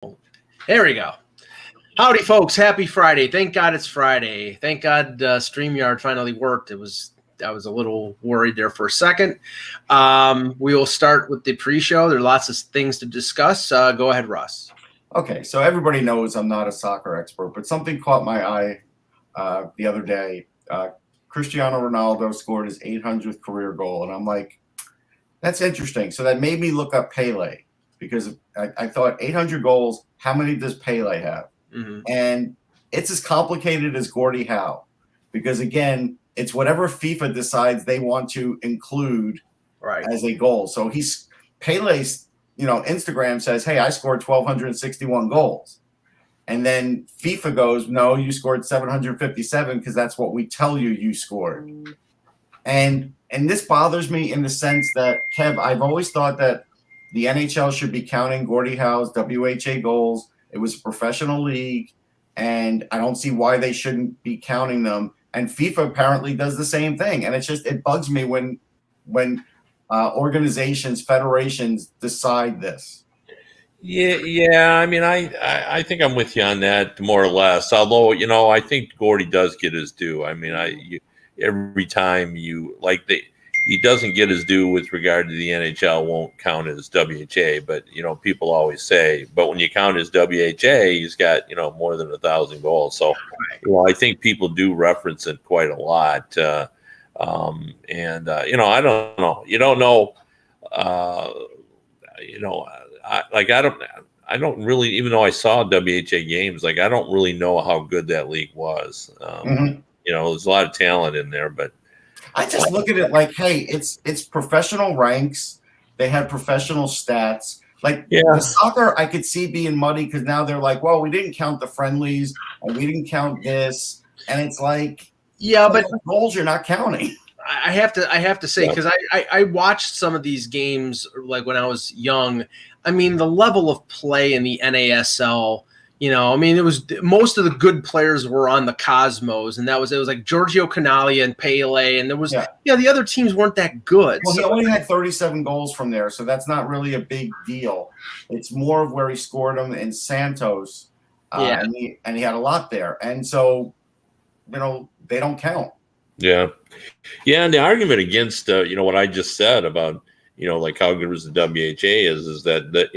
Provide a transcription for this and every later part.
There we go. Howdy, folks. Happy Friday. Thank God it's Friday. Thank God StreamYard finally worked. I was a little worried there for a second. We will start with the pre-show. There are lots of things to discuss. Go ahead, Russ. Okay, so everybody knows I'm not a soccer expert, but something caught my eye the other day. Cristiano Ronaldo scored his 800th career goal, and I'm like, that's interesting. So that made me look up Pele, because I thought 800 goals, how many does Pele have? Mm-hmm. And it's as complicated as Gordie Howe, because, again, it's whatever FIFA decides they want to include as a goal. So Pele's, Instagram says, hey, I scored 1,261 goals. And then FIFA goes, no, you scored 757 because that's what we tell you scored. And this bothers me in the sense that, Kev, I've always thought that the NHL should be counting Gordie Howe's WHA goals. It was a professional league, and I don't see why they shouldn't be counting them. And FIFA apparently does the same thing. And it bugs me when organizations, federations decide this. Yeah. I mean, I think I'm with you on that more or less. Although, I think Gordie does get his due. I mean, every time he doesn't get his due with regard to the NHL won't count as WHA, but people always say, but when you count his WHA, he's got more than 1,000 goals. So I think people do reference it quite a lot. I don't know. You don't know. I don't really, even though I saw WHA games, I don't really know how good that league was. There's a lot of talent in there, but I just look at it like, hey, it's professional ranks. They had professional stats. The soccer, I could see being muddy because now they're like, well, we didn't count the friendlies and we didn't count this, and it's like, but goals you're not counting. I have to say, because I watched some of these games when I was young. I mean, the level of play in the NASL. It was most of the good players were on the Cosmos, and it was like Giorgio Canaglia and Pele, and there was the other teams weren't that good. Well, he only had 37 goals from there, so that's not really a big deal. It's more of where he scored them in Santos, and he had a lot there, and so they don't count. Yeah, and the argument against what I just said about how good was the WHA is that the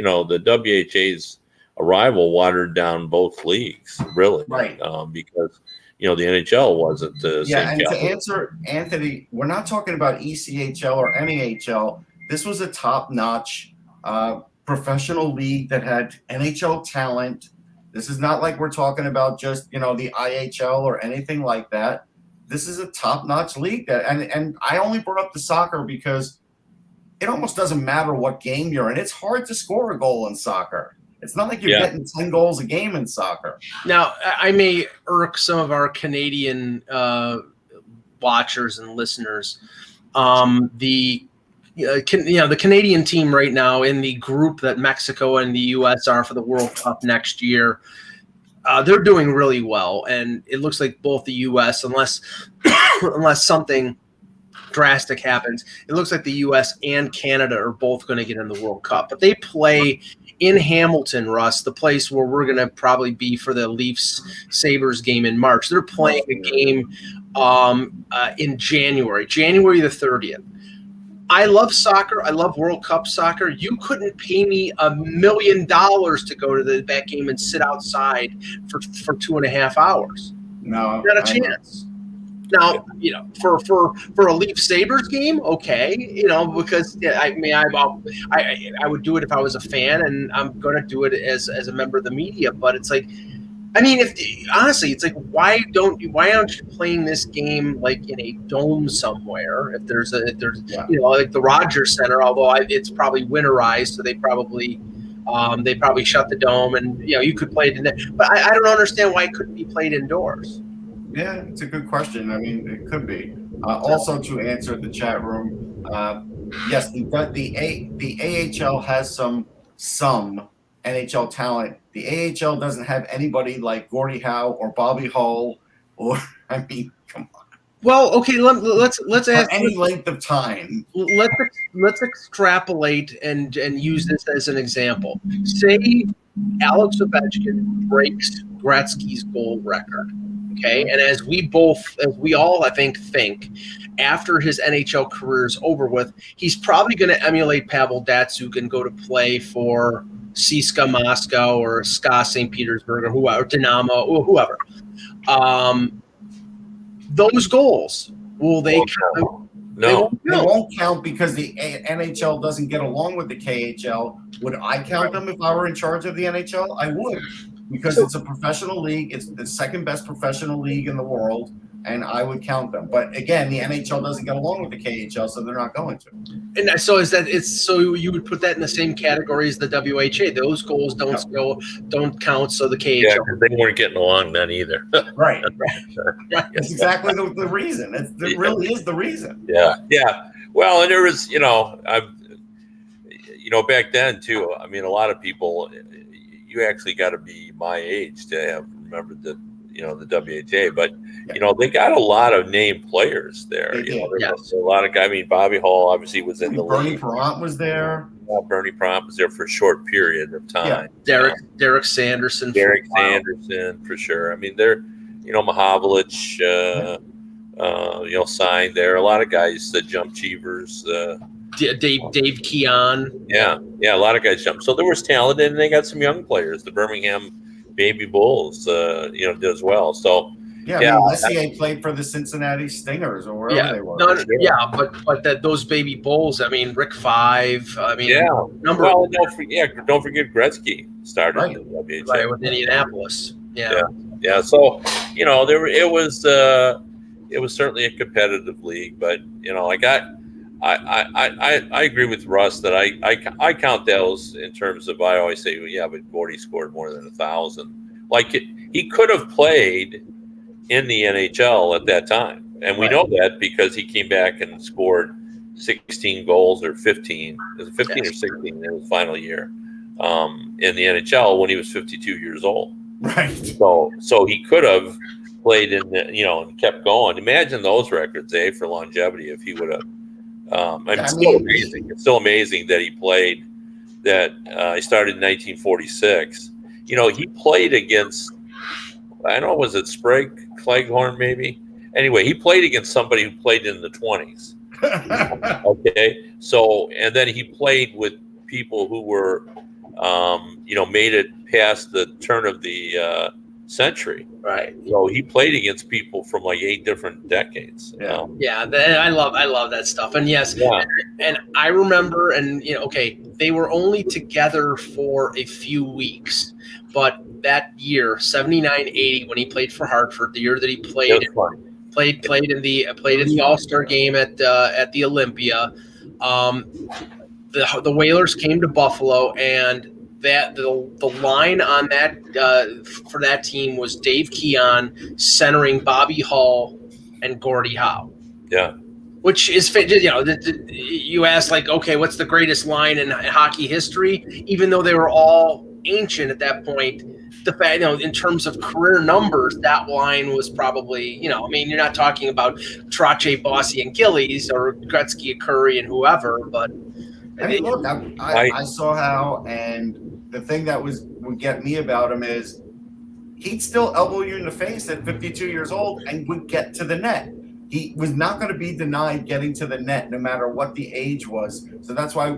WHA's arrival watered down both leagues, really, right? Because the NHL wasn't the same. And to answer Anthony, we're not talking about ECHL or NAHL. This was a top-notch professional league that had NHL talent. This is not like we're talking about just the IHL or anything like that. This is a top-notch league and I only brought up the soccer because it almost doesn't matter what game you're in. It's hard to score a goal in soccer. It's not like you're getting 10 goals a game in soccer. Now, I may irk some of our Canadian watchers and listeners. The Canadian team right now in the group that Mexico and the U.S. are for the World Cup next year, they're doing really well. And it looks like both the U.S., unless something drastic happens, it looks like the U.S. and Canada are both going to get in the World Cup. But they play in Hamilton, Russ, the place where we're going to probably be for the Leafs-Sabres game in March. They're playing a game in January the 30th. I love soccer. I love World Cup soccer. You couldn't pay me $1 million to go to that game and sit outside for 2.5 hours. No. Not a chance. Now, for a Leaf Sabres game, okay, because I would do it if I was a fan, and I'm going to do it as a member of the media. But it's like, it's like, why aren't you playing this game in a dome somewhere? If there's like the Rogers Center, although it's probably winterized, so they probably shut the dome, and you could play it. But I don't understand why it couldn't be played indoors. Yeah, it's a good question. I mean, it could be. Also, to answer the chat room, yes, the AHL has some NHL talent. The AHL doesn't have anybody like Gordie Howe or Bobby Hull, come on. Well, okay, let's ask any length of time. Let's extrapolate and use this as an example. Say Alex Ovechkin breaks Gretzky's goal record. Okay, and as we all, I think, after his NHL career is over with, he's probably going to emulate Pavel Datsyuk and go to play for CSKA Moscow or SKA St. Petersburg or whoever, Dynamo or whoever. Those goals, will they count? No, they won't count because the NHL doesn't get along with the KHL. Would I count them if I were in charge of the NHL? I would, because it's a professional league. It's the second best professional league in the world, and I would count them. But again, the NHL doesn't get along with the KHL, so they're not going to. And so so you would put that in the same category as the WHA. Those goals don't count. So the KHL, yeah, because they weren't getting along then either. Right. That's exactly the reason. It really is the reason. Yeah. Well, and there was, back then too. I mean, a lot of people, you actually got to be my age to have remembered the WHA, but they got a lot of named players there. There was a lot of guys. I mean, Bobby Hall obviously was in the Bernie league. Perrant was there. Bernie Perrant was there for a short period of time. Yeah. Derek Sanderson. Sanderson for sure. I mean, they're Mahavlich, signed there. A lot of guys that jumped Cheevers. Dave Keon. Yeah, a lot of guys jumped. So there was talent, and they got some young players. The Birmingham Baby Bulls, did as well. So I mean, Messier played for the Cincinnati Stingers or wherever they were. But those Baby Bulls. I mean, Rick Five. I mean, don't forget Gretzky started in the WHA. Right, with Indianapolis. Yeah. So it was certainly a competitive league, but I agree with Russ that I count those in terms of, I always say, but Gordie scored more than 1,000. He could have played in the NHL at that time, and we know that because he came back and scored 16 goals or 15. It was 15 or 16 in his final year in the NHL when he was 52 years old. Right. So he could have played in and kept going. Imagine those records, for longevity if he would have. It's still amazing that he played. That he started in 1946. He played against. I don't know, was it Sprague Cleghorn maybe? Anyway, he played against somebody who played in the 20s. Okay, so and then he played with people who were, made it past the turn of the century. Right. So he played against people from 8 different decades. I love that stuff. And and I remember, and they were only together for a few weeks, but that year, 79-80, when he played for Hartford, the year that he played in the All-Star game at the Olympia, the Whalers came to Buffalo, and that the line on that for that team was Dave Keon centering Bobby Hull and Gordie Howe. Yeah, which is you ask what's the greatest line in hockey history? Even though they were all ancient at that point, the fact in terms of career numbers, that line was probably you're not talking about Trottier, Bossy, and Gillies or Gretzky, Curry, and whoever, but. I mean, look, I saw Howe, and the thing that would get me about him is he'd still elbow you in the face at 52 years old and would get to the net. He was not going to be denied getting to the net no matter what the age was. So that's why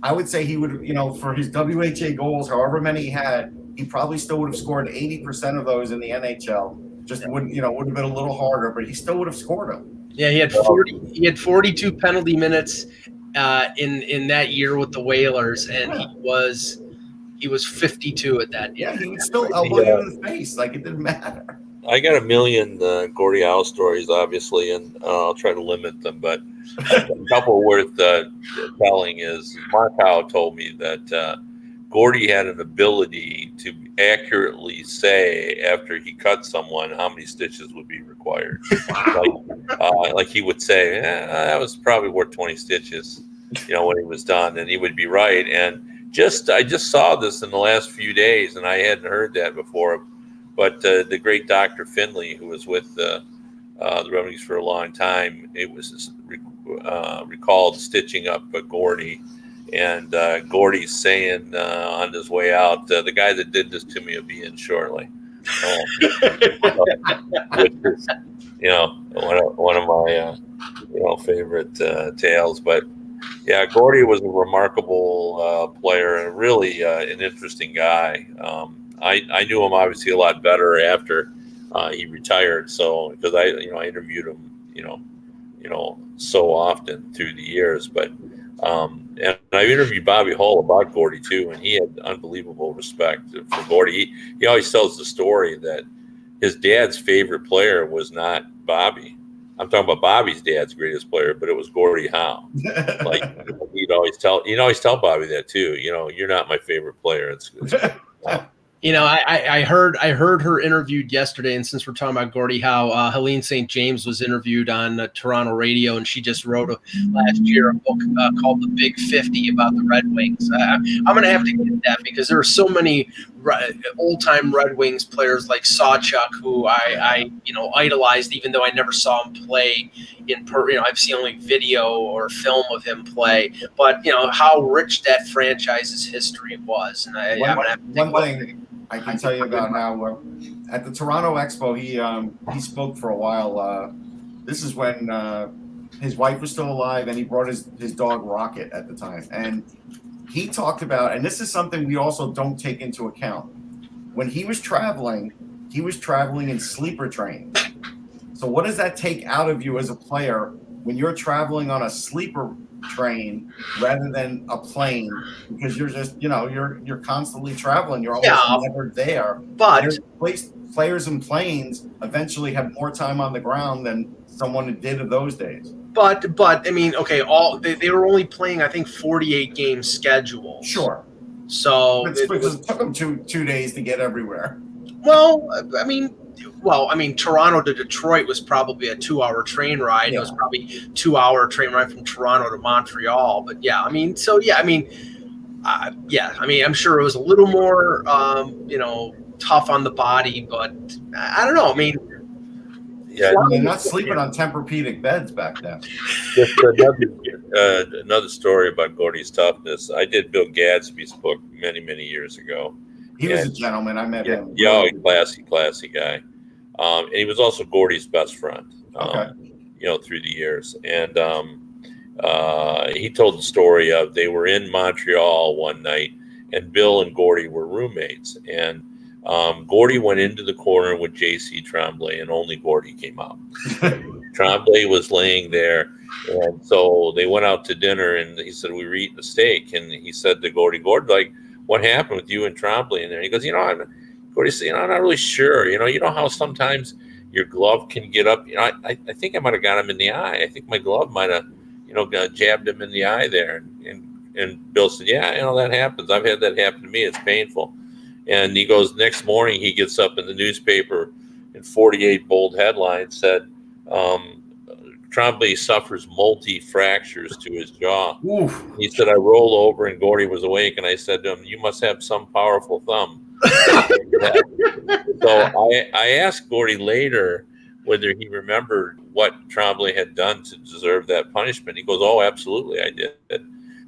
I would say he would, for his WHA goals, however many he had, he probably still would have scored 80% of those in the NHL. Just would have been a little harder, but he still would have scored them. Yeah, he had 42 penalty minutes in that year with the Whalers, and he was 52 at that. Yeah, he would still elbow you in the face. It didn't matter. I got a million Gordie Howe stories, obviously, and I'll try to limit them. But a couple worth telling is Mark Howe told me that Gordie had an ability to accurately say after he cut someone how many stitches would be required. Like he would say, that was probably worth 20 stitches, when he was done, and he would be right. And I just saw this in the last few days, and I hadn't heard that before. But the great Dr. Finley, who was with the Red Wings for a long time, it was recalled stitching up Gordie, And Gordie's saying on his way out, the guy that did this to me will be in shortly. Which is, one of my favorite tales. But yeah, Gordie was a remarkable player and really an interesting guy. I knew him obviously a lot better after he retired. So because I interviewed him, so often through the years. But and I interviewed Bobby Hull about Gordie too, and he had unbelievable respect for Gordie. He always tells the story that his dad's favorite player was not Bobby. I'm talking about Bobby's dad's greatest player, but it was Gordie Howe. Like he'd always tell Bobby that too. You're not my favorite player. It's I heard her interviewed yesterday, and since we're talking about Gordie Howe, Helene St. James was interviewed on Toronto radio, and she just wrote last year a book called The Big 50 about the Red Wings. I'm going to have to get that because there are so many old-time Red Wings players like Sawchuk who I idolized, even though I never saw him play in I've seen only video or film of him play, but how rich that franchise's history was. And one thing I can tell you about how at the Toronto Expo he spoke for a while. This is when his wife was still alive, and he brought his dog Rocket at the time, and he talked about, and this is something we also don't take into account, when he was traveling in sleeper trains. So what does that take out of you as a player when you're traveling on a sleeper train rather than a plane? Because you're just, you're constantly traveling. You're almost never there. But players in planes eventually have more time on the ground than someone did in those days. But I mean, okay, they were only playing, I think, 48 game schedule. Sure. So it took them two days to get everywhere. Well, I mean, Toronto to Detroit was probably a 2-hour train ride. Yeah. It was probably a 2-hour train ride from Toronto to Montreal. But yeah, I'm sure it was a little more, tough on the body, but I don't know. I mean, yeah, they're not sleeping on Tempur-Pedic beds back then. Just another story about Gordie's toughness. I did Bill Gadsby's book many, many years ago. He was a gentleman. I met him. Yeah, classy guy. And he was also Gordie's best friend, through the years. And he told the story of they were in Montreal one night, and Bill and Gordie were roommates. And Gordie went into the corner with J.C. Tremblay, and only Gordie came out. Tremblay was laying there, and so they went out to dinner, and he said, we were eating a steak, and he said to Gordie, like, what happened with you and Tremblay in there? He goes, Gordie said, I'm not really sure. You know how sometimes your glove can get up. I think I might have got him in the eye. I think my glove might have, jabbed him in the eye there. And Bill said, yeah, that happens. I've had that happen to me. It's painful. And he goes, next morning he gets up in the newspaper in 48 bold headlines said, Tremblay suffers multi-fractures to his jaw. Oof. He said, I rolled over and Gordie was awake, and I said to him, you must have some powerful thumb. So I asked Gordie later whether he remembered what Tremblay had done to deserve that punishment. He goes, oh, absolutely, I did.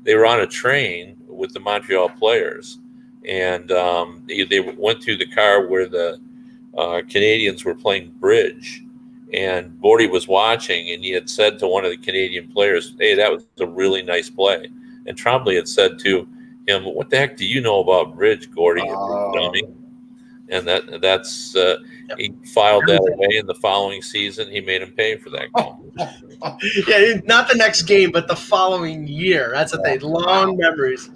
They were on a train with the Montreal players, and they went through the car where the Canadiens were playing bridge. And Gordie was watching, and he had said to one of the Canadian players, hey, that was a really nice play. And Tremblay had said to him, what the heck do you know about bridge, Gordie? Dummy. And that's he filed that away, and the following season he made him pay for that goal. Yeah, not the next game, but the following year. That's the thing. Long memories.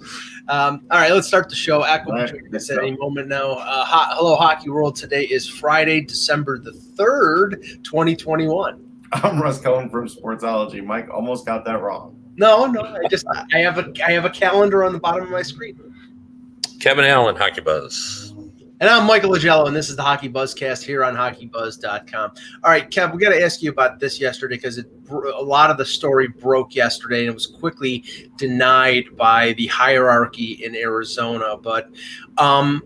All right, let's start the show. At any moment now. Hello, Hockey World. Today is Friday, December the 3rd, 2021. I'm Russ Cohen from Sportsology. Mike almost got that wrong. No. I have a calendar on the bottom of my screen. Kevin Allen, Hockey Buzz. And I'm Michael Agello, and this is the Hockey Buzzcast here on HockeyBuzz.com. All right, Kev, we got to ask you about this yesterday because a lot of the story broke yesterday, and it was quickly denied by the hierarchy in Arizona. But, I've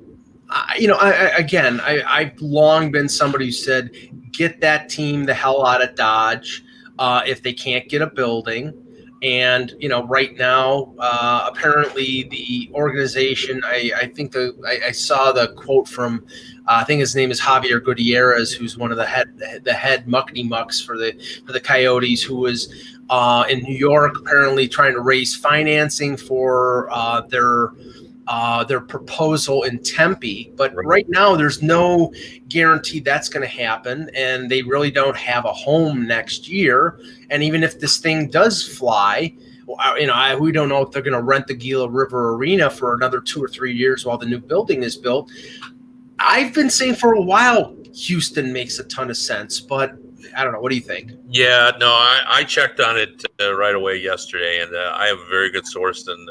long been somebody who said, get that team the hell out of Dodge if they can't get a building. And right now, apparently the organization, I think I saw the quote from, I think his name is Javier Gutierrez, who's one of the head muckety mucks for the Coyotes, who was in New York, apparently trying to raise financing for their proposal in Tempe. But right now, there's no guarantee that's going to happen, and they really don't have a home next year. And even if this thing does fly, we don't know if they're going to rent the Gila River Arena for another 2 or 3 years while the new building is built. I've been saying for a while Houston makes a ton of sense, but I don't know. What do you think? Yeah, no, I checked on it right away yesterday, and I have a very good source in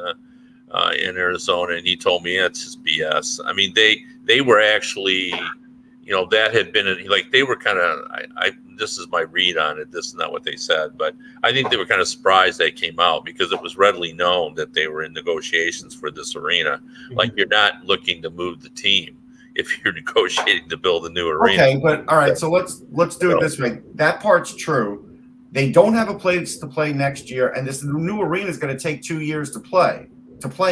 Arizona, and he told me it's just BS. I mean, they were actually, that had been they were kind of. This is my read on it. This is not what they said, but I think they were kind of surprised they came out because it was readily known that they were in negotiations for this arena. Mm-hmm. Like, you're not looking to move the team if you're negotiating to build a new arena. Okay, but all right, so let's do it this way. That part's true. They don't have a place to play next year, and this new arena is going to take 2 years to play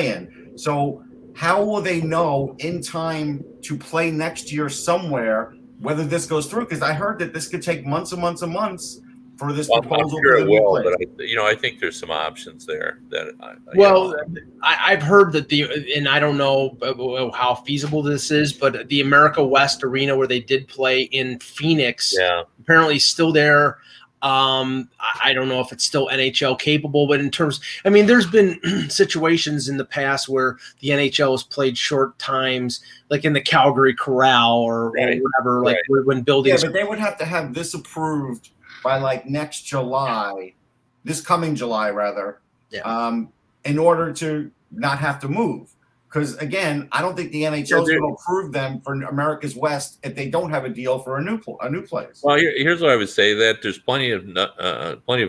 in. So how will they know in time to play next year somewhere whether this goes through? Because I heard that this could take months and months and months for this proposal. I'm sure it will, but I think there's some options there. I've heard that and I don't know how feasible this is, but the America West Arena where they did play in Phoenix, apparently still there. I don't know if it's still NHL capable, but there's been situations in the past where the NHL has played short times, like in the Calgary Corral or whatever, when buildings. Yeah, but they would have to have this approved by next July, this coming July rather, in order to not have to move. Because again, I don't think the NHL is going to approve them for America's West if they don't have a deal for a new place. Well, here's what I would say: that there's plenty of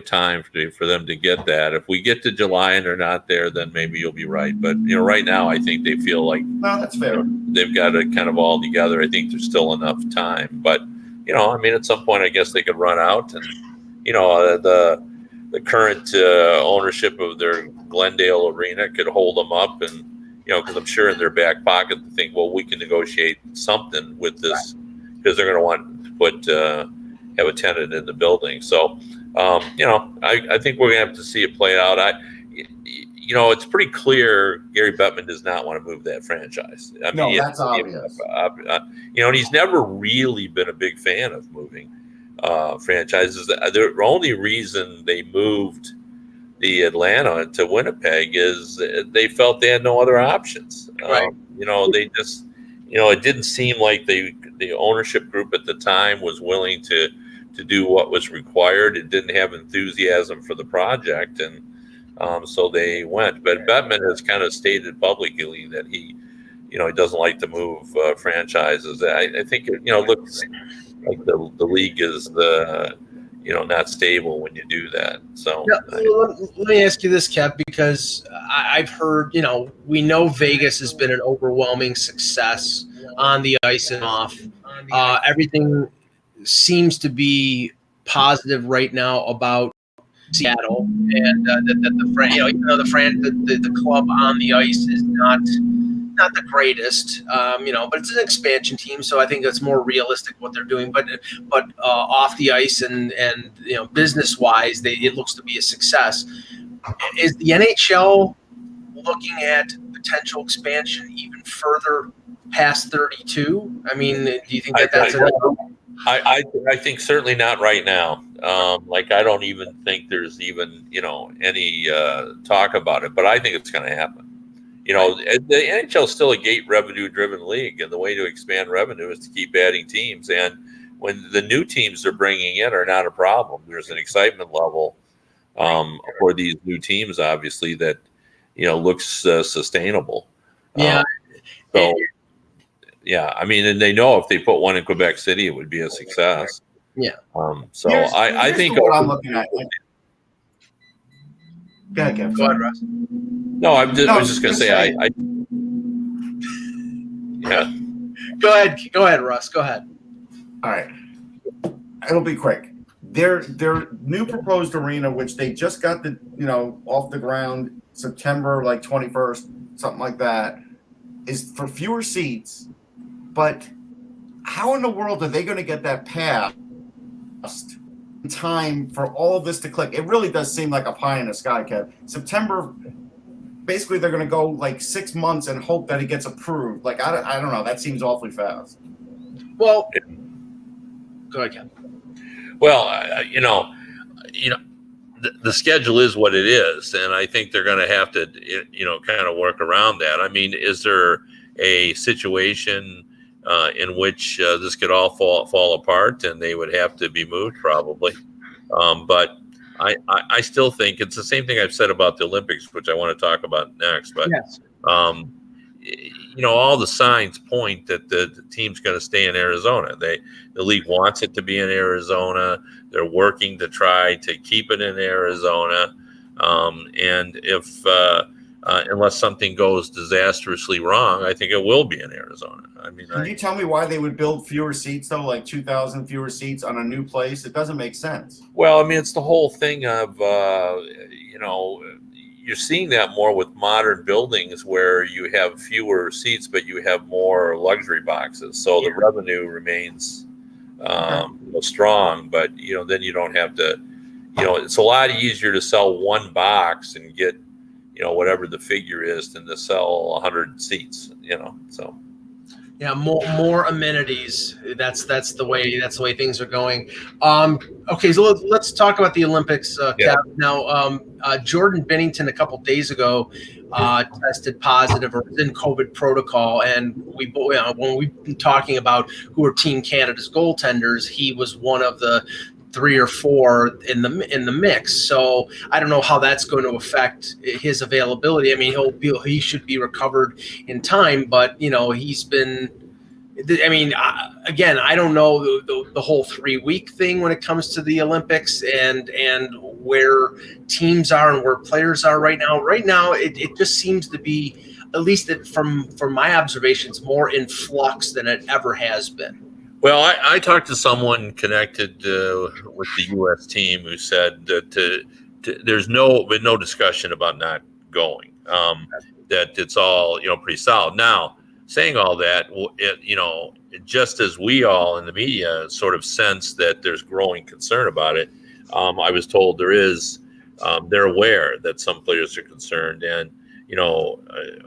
time for them to get that. If we get to July and they're not there, then maybe you'll be right. But right now, I think they feel like that's fair. They've got it kind of all together. I think there's still enough time. But at some point, I guess they could run out, and the current ownership of their Glendale arena could hold them up and. Because I'm sure in their back pocket they think, well, we can negotiate something with this because they're going to want to put have a tenant in the building. So, I think we're going to have to see it play out. It's pretty clear Gary Bettman does not want to move that franchise. That's obvious. And he's never really been a big fan of moving franchises. The only reason they moved the Atlanta to Winnipeg is they felt they had no other options. They just, it didn't seem like the ownership group at the time was willing to do what was required. It didn't have enthusiasm for the project, and so they went. But Bettman has kind of stated publicly that he doesn't like to move franchises. I think it looks like the league is not stable when you do that. So let me ask you this, Kev, because I've heard, we know Vegas has been an overwhelming success on the ice and off. Everything seems to be positive right now about Seattle, and that even though the club on the ice is not the greatest, but it's an expansion team, so I think that's more realistic what they're doing. But off the ice and business wise, it looks to be a success. Is the NHL looking at potential expansion even further past 32? I mean, do you think that's enough? I think certainly not right now. I don't even think there's even any talk about it, but I think it's going to happen. The NHL is still a gate revenue driven league, and the way to expand revenue is to keep adding teams. And when the new teams they're bringing in are not a problem, there's an excitement level for these new teams, obviously, that looks sustainable. And they know if they put one in Quebec City, it would be a success. Yeah. I think what I'm looking at. Go ahead, Kev. Go ahead, Russ. No, I was just going to say, Go ahead, Russ. Go ahead. All right. It'll be quick. their new proposed arena, which they just got off the ground September 21st, something like that, is for fewer seats. But how in the world are they going to get that passed in time for all of this to click? It really does seem like a pie in the sky, Kev. September, basically they're going to go 6 months and hope that it gets approved. I don't know. That seems awfully fast. Well, go ahead, Ken. Well, the schedule is what it is, and I think they're going to have to, kind of work around that. I mean, is there a situation in which this could all fall apart and they would have to be moved? Probably, but I still think it's the same thing I've said about the Olympics, which I want to talk about next. But yes. All the signs point that the team's going to stay in Arizona. The league wants it to be in Arizona. They're working to try to keep it in Arizona. And if unless something goes disastrously wrong, I think it will be in Arizona. I mean, can you tell me why they would build fewer seats though, 2,000 fewer seats on a new place? It doesn't make sense. Well, I mean, it's the whole thing of you're seeing that more with modern buildings where you have fewer seats, but you have more luxury boxes. So the revenue remains strong, but then you don't have to. It's a lot easier to sell one box and get whatever the figure is than to sell 100 seats. So. Yeah, more amenities. That's the way things are going. Okay, so let's talk about the Olympics. Cap. Now, Jordan Binnington a couple days ago tested positive or was in COVID protocol, and when we've been talking about who are Team Canada's goaltenders, he was one of the 3 or 4 in the mix. So I don't know how that's going to affect his availability. I mean, he should be recovered in time, but he's been. I mean, again, I don't know the whole 3-week thing when it comes to the Olympics and where teams are and where players are right now. Right now, it just seems to be, at least from my observations, more in flux than it ever has been. Well, I talked to someone connected with the U.S. team who said that there's been no discussion about not going. That it's all pretty solid. Now, saying all that, just as we all in the media sort of sense that there's growing concern about it, I was told they're aware that some players are concerned, and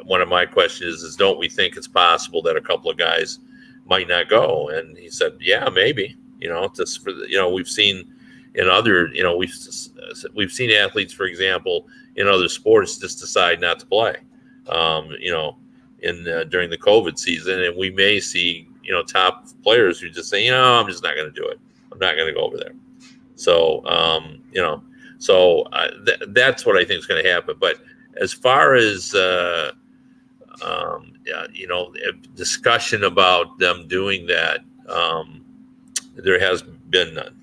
one of my questions is, don't we think it's possible that a couple of guys might not go? And he said, yeah, maybe. Just for we've seen in other, we've seen athletes, for example, in other sports just decide not to play, during the COVID season, and we may see top players who just say, I'm just not going to do it. I'm not going to go over there. So that's what I think is going to happen. But as far as discussion about them doing that, there has been none.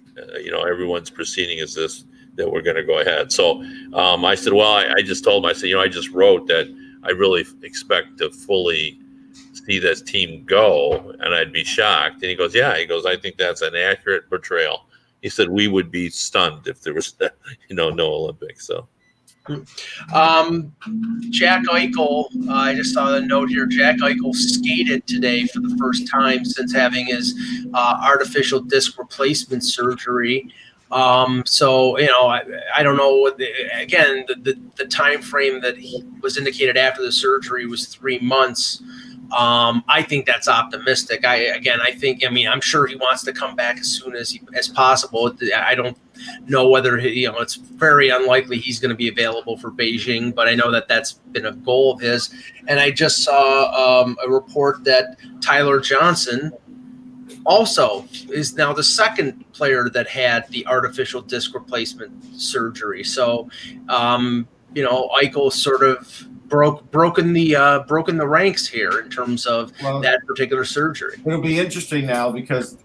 Everyone's proceeding as this, that we're going to go ahead. So I said, well, I just told him, I said, I just wrote that I really expect to fully see this team go, and I'd be shocked. And he goes, I think that's an accurate portrayal. He said, we would be stunned if there was, no Olympics. So. Jack Eichel, I just saw the note here. Jack Eichel skated today for the first time since having his artificial disc replacement surgery. So I don't know. Again, the time frame that he was indicated after the surgery was 3 months. I think that's optimistic. I'm sure he wants to come back as soon as possible. I don't know whether it's very unlikely he's going to be available for Beijing, but I know that that's been a goal of his. And I just saw a report that Tyler Johnson also is now the second player that had the artificial disc replacement surgery. So, Eichel sort of broken the ranks here in terms of that particular surgery. It'll be interesting now because,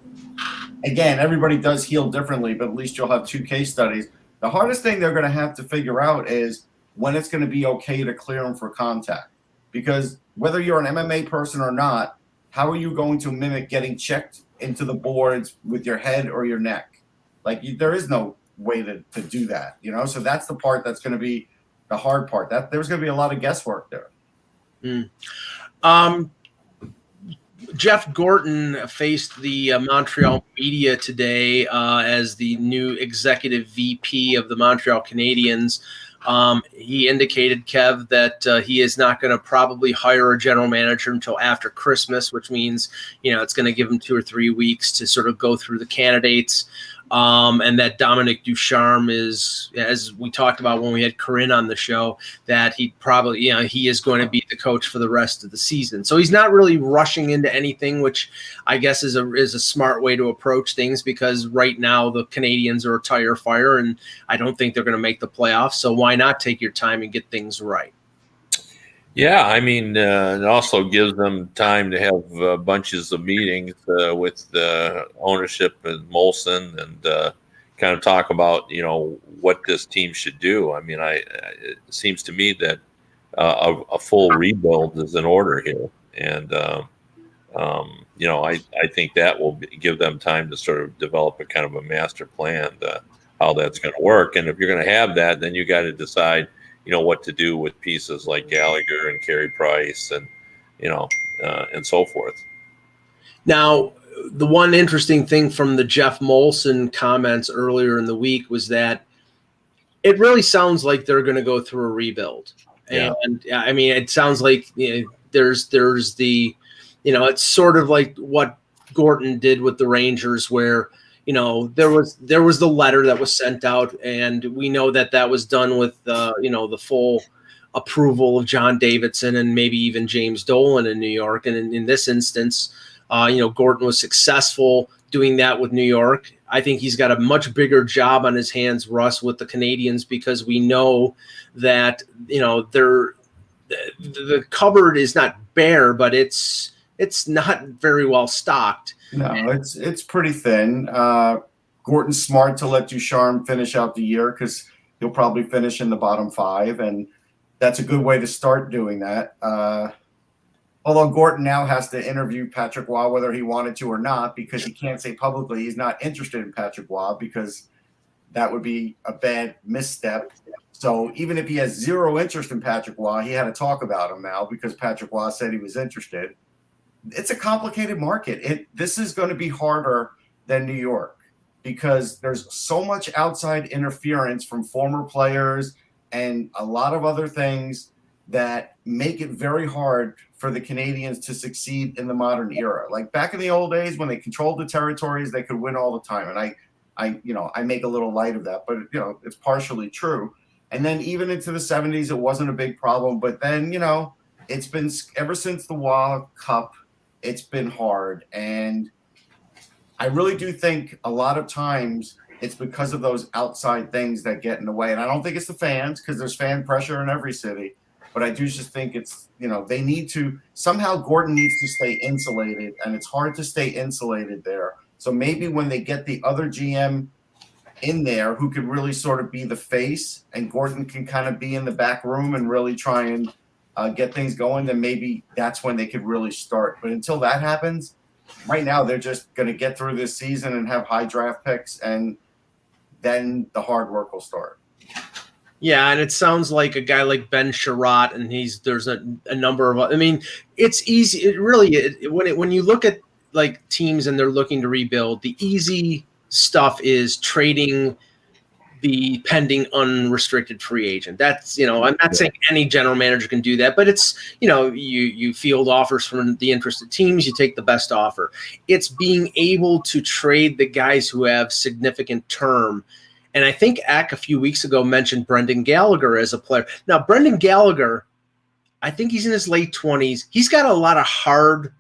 again, everybody does heal differently, but at least you'll have 2 case studies. The hardest thing they're going to have to figure out is when it's going to be okay to clear them for contact. Because whether you're an MMA person or not, how are you going to mimic getting checked into the boards with your head or your neck? Like there is no way to do that, So that's the part that's going to be the hard part. That there's going to be a lot of guesswork there. Jeff Gorton faced the Montreal media today as the new executive VP of the Montreal Canadiens. He indicated, Kev, that he is not going to probably hire a general manager until after Christmas, which means, it's going to give him 2 or 3 weeks to sort of go through the candidates. And that Dominic Ducharme is, as we talked about when we had Corinne on the show, that he probably, he is going to be the coach for the rest of the season. So he's not really rushing into anything, which I guess is a smart way to approach things, because right now the Canadiens are a tire fire, and I don't think they're going to make the playoffs. So why not take your time and get things right? Yeah, I mean, it also gives them time to have bunches of meetings with the ownership and Molson and kind of talk about, what this team should do. I mean, it seems to me that a full rebuild is in order here. And, I think that will give them time to sort of develop a kind of a master plan to how that's going to work. And if you're going to have that, then you got to decide, what to do with pieces like Gallagher and Carey Price and, and so forth. Now, the one interesting thing from the Jeff Molson comments earlier in the week was that it really sounds like they're going to go through a rebuild. Yeah. And I mean, it sounds like there's the, it's sort of like what Gorton did with the Rangers, where there was the letter that was sent out, and we know that was done with the full approval of John Davidson and maybe even James Dolan in New York. And in this instance, Gorton was successful doing that with New York. I think he's got a much bigger job on his hands, Russ, with the Canadiens, because we know that the cupboard is not bare, but it's not very well stocked. No, it's pretty thin. Gorton's smart to let Ducharme finish out the year, because he'll probably finish in the bottom 5, and that's a good way to start doing that. Although Gorton now has to interview Patrick Roy whether he wanted to or not, because he can't say publicly he's not interested in Patrick Roy, because that would be a bad misstep. So even if he has zero interest in Patrick Roy, he had to talk about him now because Patrick Roy said he was interested. It's a complicated market. This is going to be harder than New York, because there's so much outside interference from former players and a lot of other things that make it very hard for the Canadiens to succeed in the modern era. Like back in the old days when they controlled the territories, they could win all the time. And I make a little light of that, but it's partially true. And then even into the 70s, it wasn't a big problem. But then, it's been ever since the World Cup, it's been hard. And I really do think a lot of times it's because of those outside things that get in the way. And I don't think it's the fans, because there's fan pressure in every city. But I do just think it's, they need to – somehow Gorton needs to stay insulated, and it's hard to stay insulated there. So maybe when they get the other GM in there who can really sort of be the face, and Gorton can kind of be in the back room and really try and get things going, then maybe that's when they could really start. But until that happens, right now they're just going to get through this season and have high draft picks, and then the hard work will start. Yeah, and it sounds like a guy like Ben Sherratt, and there's a number of. I mean, it's easy. It really when you look at like teams and they're looking to rebuild, the easy stuff is trading the pending unrestricted free agent. That's I'm not saying any general manager can do that, but it's you field offers from the interested teams, you take the best offer. It's being able to trade the guys who have significant term. And I think Ack a few weeks ago mentioned Brendan Gallagher as a player. Now, Brendan Gallagher, I think he's in his late 20s. He's got a lot of hard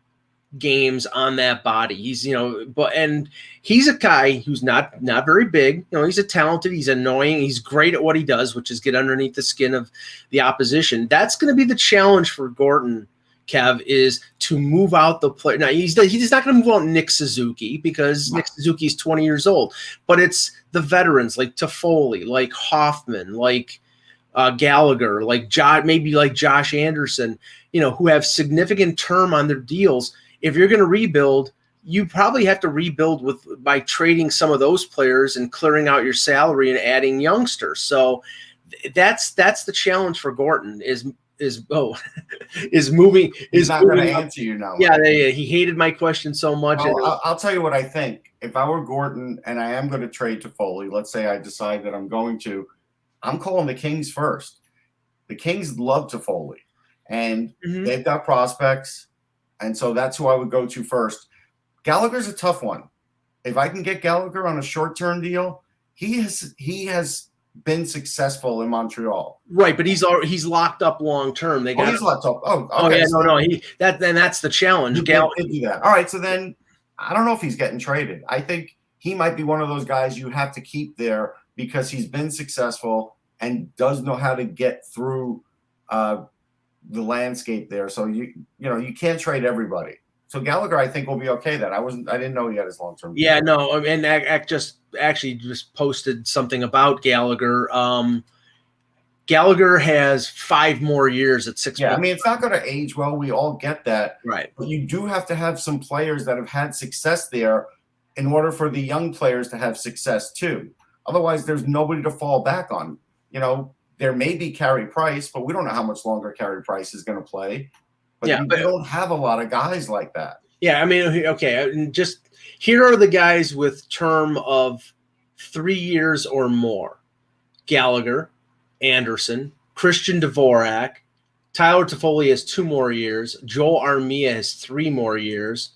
games on that body. He's, and he's a guy who's not very big. He's talented. He's annoying. He's great at what he does, which is get underneath the skin of the opposition. That's going to be the challenge for Gorton, Kev, is to move out the player. Now, he's not going to move out Nick Suzuki, because Nick Suzuki is 20 years old. But it's the veterans like Toffoli, like Hoffman, like Gallagher, like maybe like Josh Anderson, who have significant term on their deals. If you're going to rebuild, you probably have to rebuild by trading some of those players and clearing out your salary and adding youngsters. So that's the challenge for Gorton is moving. He's not going to answer you now. Yeah, he hated my question so much. Well, I'll tell you what I think. If I were Gorton and I am going to trade to Foley, let's say I decide that I'm going to, I'm calling the Kings first. The Kings love to Foley, and they've got prospects, and so that's who I would go to first. Gallagher's a tough one. If I can get Gallagher on a short-term deal, he has been successful in Montreal. Right, but he's locked up long term. He's locked up. Oh, okay. No. That's the challenge. Gallagher do that. All right, so then I don't know if he's getting traded. I think he might be one of those guys you have to keep there because he's been successful and does know how to get through the landscape there. So you can't trade everybody. So Gallagher, I think, will be okay. I didn't know he had his long-term. Yeah, no, and I just posted something about Gallagher. Gallagher has 5 more years at 6. Yeah, I mean, it's not going to age well. We all get that, right? But you do have to have some players that have had success there in order for the young players to have success too. Otherwise, there's nobody to fall back on. There may be Carey Price, but we don't know how much longer Carey Price is going to play. But you don't have a lot of guys like that. Yeah, I mean, okay, and just here are the guys with term of 3 years or more: Gallagher, Anderson, Christian Dvorak, Tyler Toffoli has 2 more years, Joel Armia has 3 more years.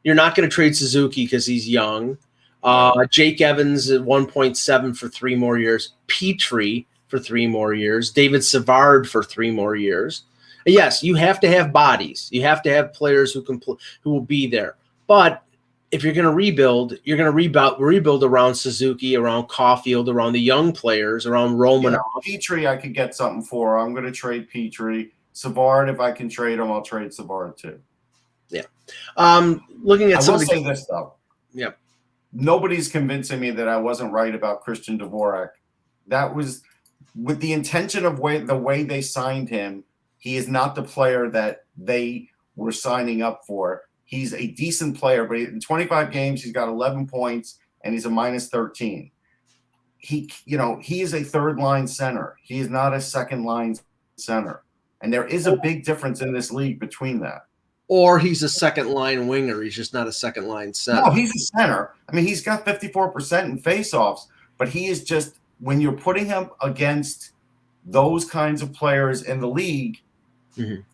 You're not going to trade Suzuki because he's young. Jake Evans at 1.7 for 3 more years. Petrie for 3 more years. David Savard for 3 more years. Yes, you have to have bodies. You have to have players who will be there. But if you're going to rebuild, you're going to rebuild around Suzuki, around Caulfield, around the young players, around Romanov. Petrie, I could get something for. I'm going to trade Petrie. Savard, if I can trade him, I'll trade Savard too. Yeah. Looking at I will say this though. Yeah. Nobody's convincing me that I wasn't right about Christian Dvorak. That was with the intention of the way they signed him. He is not the player that they were signing up for. He's a decent player, but in 25 games, he's got 11 points and he's a -13. He is a third-line center. He is not a second-line center. And there is a big difference in this league between that. Or he's a second-line winger. He's just not a second-line center. No, he's a center. I mean, he's got 54% in faceoffs, but he is just, when you're putting him against those kinds of players in the league,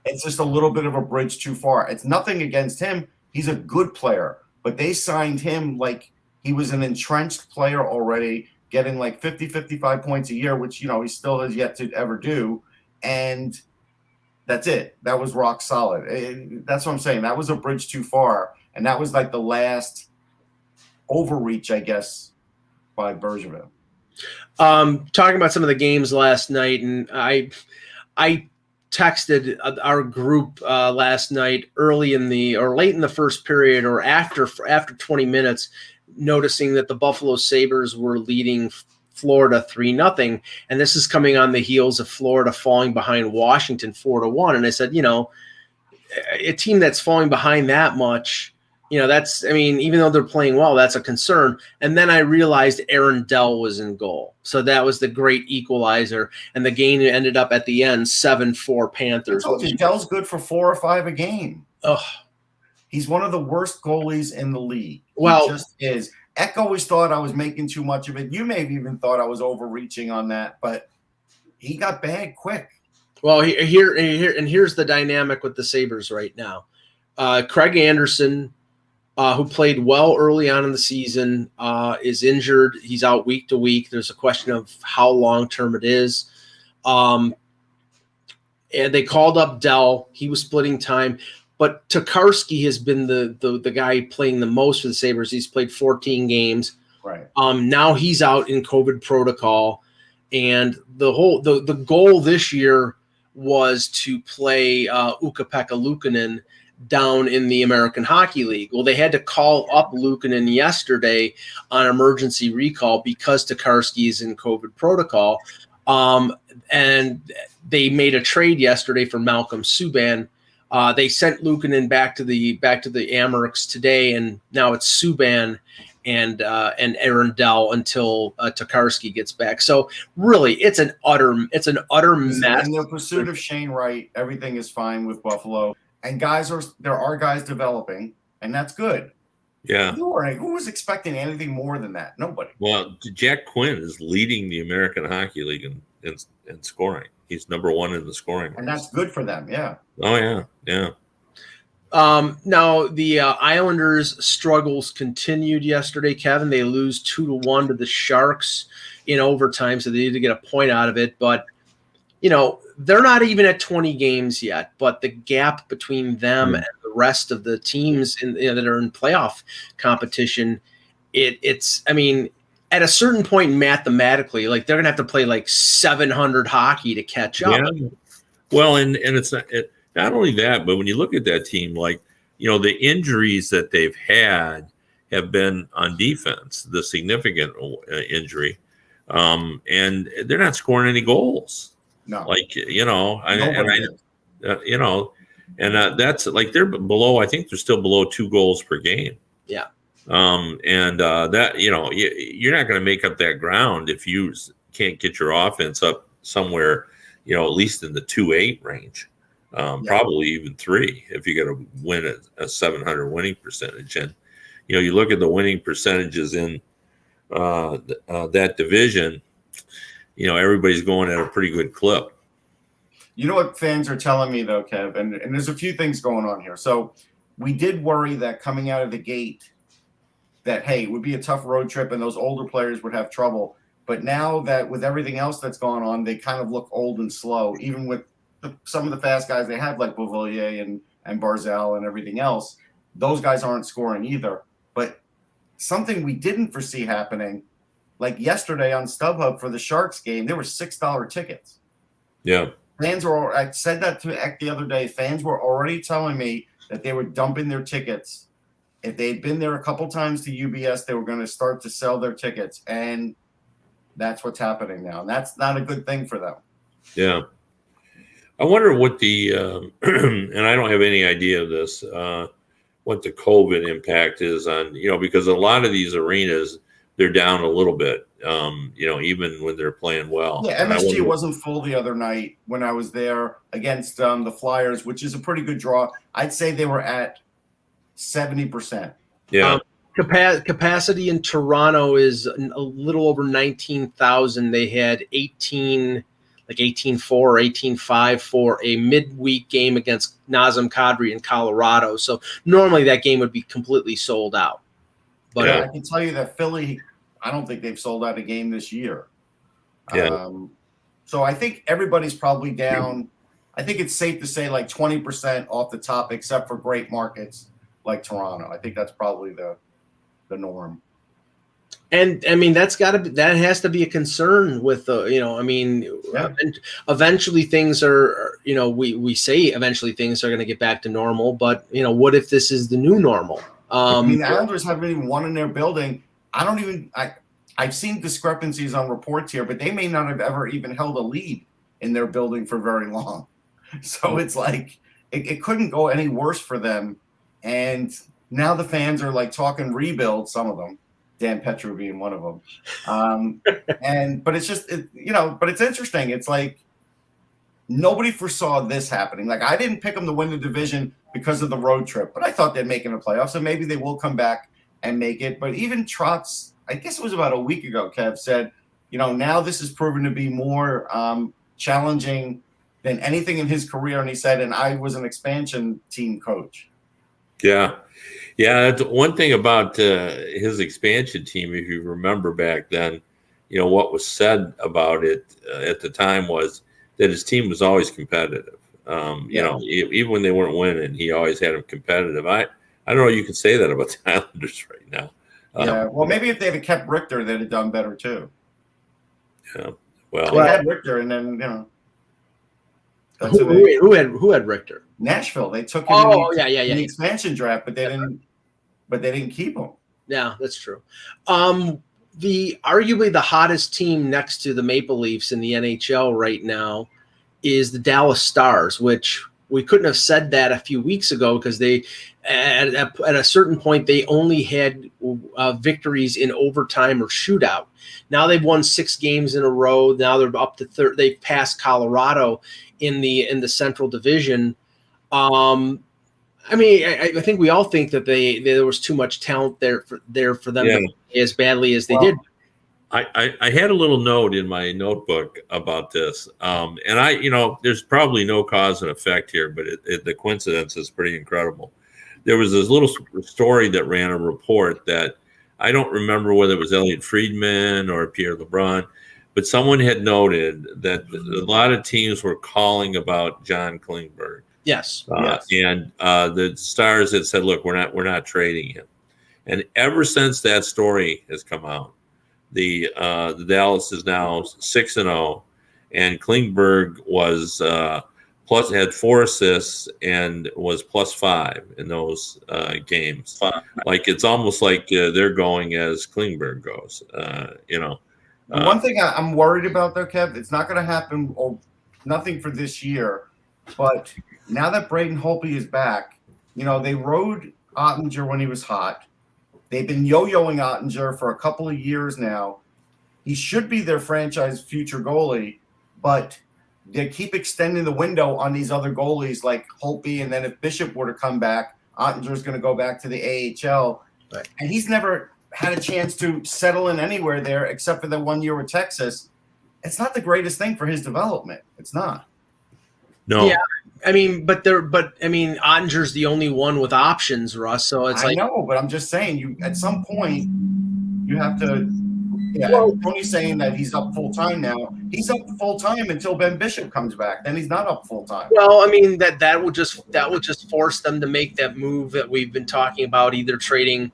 it's just a little bit of a bridge too far. It's nothing against him. He's a good player, but they signed him like he was an entrenched player already, getting like 50, 55 points a year, which, he still has yet to ever do. And that's it. That was rock solid. That's what I'm saying. That was a bridge too far. And that was like the last overreach, I guess, by Bergevin. Talking about some of the games last night, and I texted our group last night late in the first period or after 20 minutes, noticing that the Buffalo Sabres were leading Florida 3-0. And this is coming on the heels of Florida falling behind Washington 4-1. And I said, a team that's falling behind that much, even though they're playing well, that's a concern. And then I realized Aaron Dell was in goal. So that was the great equalizer. And the game ended up at the end 7-4 Panthers. I told you, Dell's good for 4 or 5 a game. Ugh. He's one of the worst goalies in the league. Well, he just is. Eck always thought I was making too much of it. You may have even thought I was overreaching on that, but he got bad quick. Well, here's the dynamic with the Sabres right now. Craig Anderson, who played well early on in the season, is injured. He's out week to week. There's a question of how long-term it is. And they called up Dell. He was splitting time. But Tokarski has been the guy playing the most for the Sabres. He's played 14 games. Right. Now he's out in COVID protocol. And the goal this year was to play Ukko-Pekka Luukkonen down in the American Hockey League. Well, they had to call up Luukkonen yesterday on emergency recall because Tokarski is in COVID protocol. And they made a trade yesterday for Malcolm Subban. They sent Luukkonen back to the Amherst today, and now it's Subban and Aaron Dell until Tokarski gets back. So really, it's an utter mess. In the pursuit of Shane Wright, everything is fine with Buffalo, and there are guys developing, and that's good. Yeah. Who was expecting anything more than that? Nobody. Well, Jack Quinn is leading the American Hockey League in scoring. He's number 1 in the scoring. And that's good for them, yeah. Oh, yeah, yeah. Now, the Islanders' struggles continued yesterday, Kevin. They lose 2-1 to the Sharks in overtime, so they need to get a point out of it. But, they're not even at 20 games yet. But the gap between them and the rest of the teams that are in playoff competition, it's at a certain point mathematically, like they're going to have to play like 700 hockey to catch up. Yeah. Well, and it's not only that, but when you look at that team, like, the injuries that they've had have been on defense, the significant injury, and they're not scoring any goals. No. Like, that's like they're below, I think they're still below 2 goals per game. Yeah. That, you're not going to make up that ground if you can't get your offense up somewhere, at least in the 2.8 range, probably even 3 if you got to win a 700 winning percentage. And, you look at the winning percentages in that division, everybody's going at a pretty good clip. You know what fans are telling me, though, Kev, and there's a few things going on here. So we did worry that coming out of the gate that, hey, it would be a tough road trip and those older players would have trouble. But now that with everything else that's gone on, they kind of look old and slow, even with some of the fast guys they have like Beauvillier and Barzal and everything else. Those guys aren't scoring either. But something we didn't foresee happening, like yesterday on StubHub for the Sharks game, there were $6 tickets. Yeah. I said that to Eck the other day. Fans were already telling me that they were dumping their tickets. If they'd been there a couple times to UBS, they were going to start to sell their tickets. And that's what's happening now. And that's not a good thing for them. Yeah. I wonder what the, and I don't have any idea of this, what the COVID impact is on, because a lot of these arenas, they're down a little bit, even when they're playing well. Yeah, MSG wasn't full the other night when I was there against the Flyers, which is a pretty good draw. I'd say they were at 70%. Yeah. Capacity in Toronto is a little over 19,000. They had 18.4 or 18.5 for a midweek game against Nazem Kadri in Colorado. So normally that game would be completely sold out. But I can tell you that Philly, I don't think they've sold out a game this year. Yeah. So I think everybody's probably down. I think it's safe to say like 20% off the top, except for great markets like Toronto. I think that's probably the norm. And that has to be a concern with eventually things are, we say eventually things are going to get back to normal, but what if this is the new normal? The Islanders haven't even won in their building. I've seen discrepancies on reports here, but they may not have ever even held a lead in their building for very long. So it's like it couldn't go any worse for them. And now the fans are like talking rebuild, some of them, Dan Petru being one of them. But it's just, but it's interesting. It's like nobody foresaw this happening. Like I didn't pick them to win the division because of the road trip, but I thought they'd make it in the playoffs. So maybe they will come back and make it. But even Trotz, I guess it was about a week ago, Kev said, now this has proven to be more challenging than anything in his career. And he said, and I was an expansion team coach. Yeah. Yeah. That's one thing about his expansion team. If you remember back then, what was said about it at the time was that his team was always competitive. Even when they weren't winning, he always had them competitive. I don't know. You can say that about the Islanders right now. Well, maybe if they had kept Richter, they'd have done better too. Yeah. Well, they had Richter, and then who had Richter? Nashville. They took him in the expansion draft, but they didn't keep him. Yeah, that's true. The arguably the hottest team next to the Maple Leafs in the NHL right now is the Dallas Stars, which we couldn't have said that a few weeks ago because they, at a certain point, they only had victories in overtime or shootout. Now they've won 6 games in a row. Now they're up to third. They've passed Colorado in the Central Division. I mean, I think we all think that there was too much talent there for them to play as badly as they did. I had a little note in my notebook about this, and there's probably no cause and effect here, but the coincidence is pretty incredible. There was this little story that ran a report that I don't remember whether it was Elliot Friedman or Pierre LeBrun, but someone had noted that a lot of teams were calling about John Klingberg. Yes. And the Stars had said, "Look, we're not trading him." And ever since that story has come out, the Dallas is now 6-0, and Klingberg was had 4 assists and was +5 in those games. Like it's almost like they're going as Klingberg goes. One thing I'm worried about though, Kev, it's not going to happen. Or nothing for this year, but now that Braden Holtby is back, they rode Ottinger when he was hot. They've been yo-yoing Ottinger for a couple of years now. He should be their franchise future goalie, but they keep extending the window on these other goalies like Holtby, and then if Bishop were to come back, Ottinger's going to go back to the AHL. Right. And he's never had a chance to settle in anywhere there except for the 1 year with Texas. It's not the greatest thing for his development. It's not. No. Yeah. I mean, Ottinger's the only one with options, Russ. So it's I know, but I'm just saying, you at some point you have to. Yeah, Tony's saying that he's up full time now. He's up full time until Ben Bishop comes back. Then he's not up full time. Well, I mean that will just force them to make that move that we've been talking about, either trading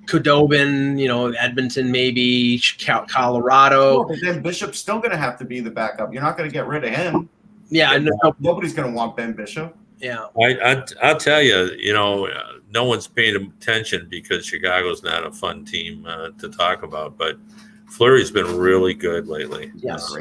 Khudobin, Edmonton, maybe Colorado. But then Bishop's still going to have to be the backup. You're not going to get rid of him. Yeah, nobody's going to want Ben Bishop. Yeah, I'll tell you, no one's paying attention because Chicago's not a fun team to talk about. But Fleury's been really good lately. Yes,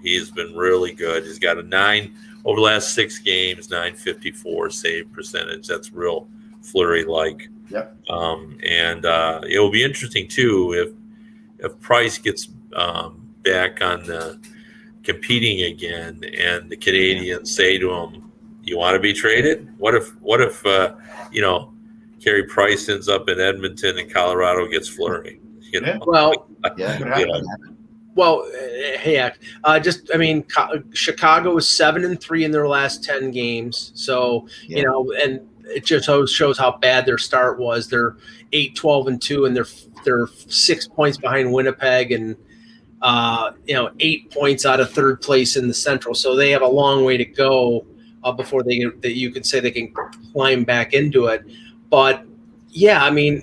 he's been really good. He's got a 9 over the last 6 games, 954 save percentage. That's real Fleury-like. Yep. And it will be interesting too if Price gets back on the competing again, and the Canadiens say to him, "You want to be traded?" What if Carey Price ends up in Edmonton and Colorado gets Fleury? Yeah. Well, yeah. Chicago is 7-3 in their last 10 games. So and it just shows how bad their start was. They're 8-12-2, and they're 6 points behind Winnipeg, and 8 points out of third place in the Central. So they have a long way to go before you can say they can climb back into it. But yeah, I mean,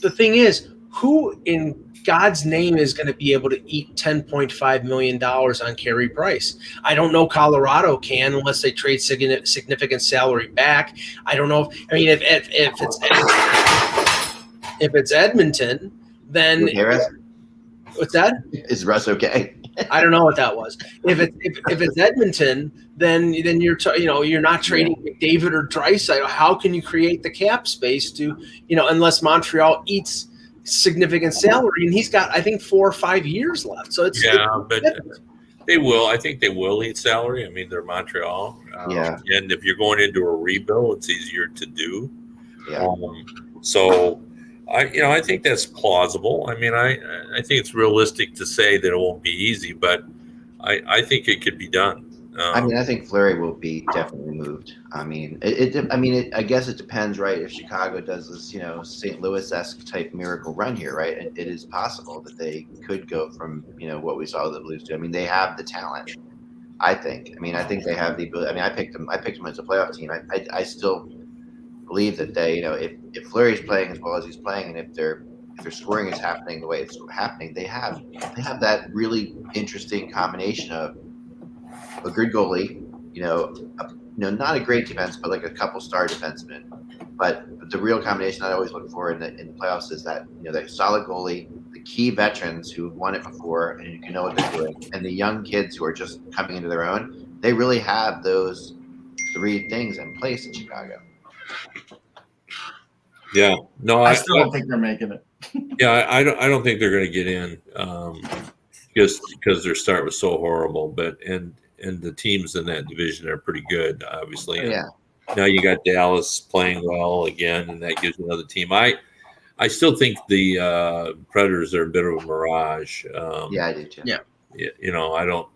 the thing is, who in God's name is going to be able to eat $10.5 million on Carey Price? I don't know. Colorado can, unless they trade significant salary back. I don't know. If it's Edmonton, then what's that? Is Russ okay? I don't know what that was. If it's Edmonton, then you're not trading McDavid or Draisaitl. How can you create the cap space to unless Montreal eats significant salary, and he's got I think 4 or 5 years left. So but they will. I think they will eat salary. I mean, they're Montreal. And if you're going into a rebuild, it's easier to do. Yeah. So I think that's plausible. I mean, I think it's realistic to say that it won't be easy, but I think it could be done. I think Fleury will be definitely moved. I mean, I guess it depends, right? If Chicago does this, St. Louis-esque type miracle run here, right? It is possible that they could go from, what we saw the Blues do. I mean, they have the talent, I think. I think they have the ability. I mean, I picked them as a playoff team. I still believe that they, if Fleury's playing as well as he's playing, and if their scoring is happening the way it's happening, they have that really interesting combination of a good goalie, not a great defense, but like a couple star defensemen. But the real combination I always look for in the playoffs is that that solid goalie, the key veterans who have won it before and you know what they're doing, and the young kids who are just coming into their own. they really have those 3 things in place in Chicago. Yeah, no, I still don't think they're making it. Yeah, I don't think they're going to get in because their start was so horrible. But and the teams in that division are pretty good, obviously. Yeah. Now you got Dallas playing well again, and that gives you another team. I still think the Predators are a bit of a mirage. Yeah, I do too. Yeah. You know, I don't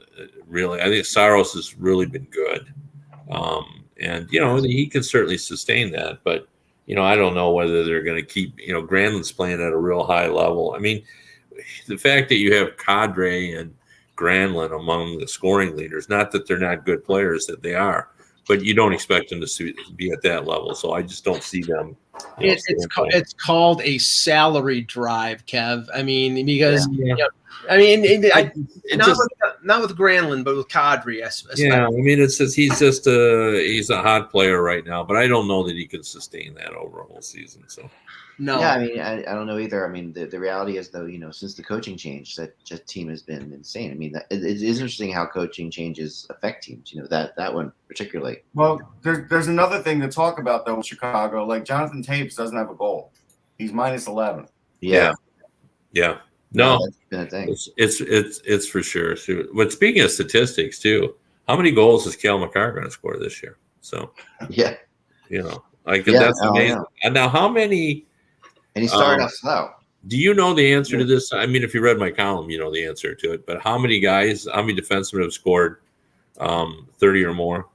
really. I think Saros has really been good, and you know he can certainly sustain that. But you know, I don't know whether they're going to keep. You know, Granlund's playing at a real high level. I mean, the fact that you have Kadri and Granlund among the scoring leaders, not that they're not good players, that they are, but you don't expect them to be at that level. So I just don't see them. It's called a salary drive, Kev. I mean, because you know, I mean, not with Granlund, but with Kadri. Yeah, I mean, it's just he's a hot player right now, but I don't know that he can sustain that over a whole season. So no, yeah, I mean, I don't know either. I mean, the reality is though, you know, since the coaching change, that just team has been insane. I mean, it is interesting how coaching changes affect teams. You know, that one particularly. Well, there's another thing to talk about though with Chicago. Like Jonathan Taves doesn't have a goal; he's -11. Yeah. No, that's been a thing. It's for sure. But speaking of statistics too, how many goals is Cale Makar going to score this year? So Yeah, you know, like that's amazing. And now, how many? And he started off slow. Do you know the answer to this? I mean, if you read my column, you know the answer to it. But how many defensemen have scored 30 or more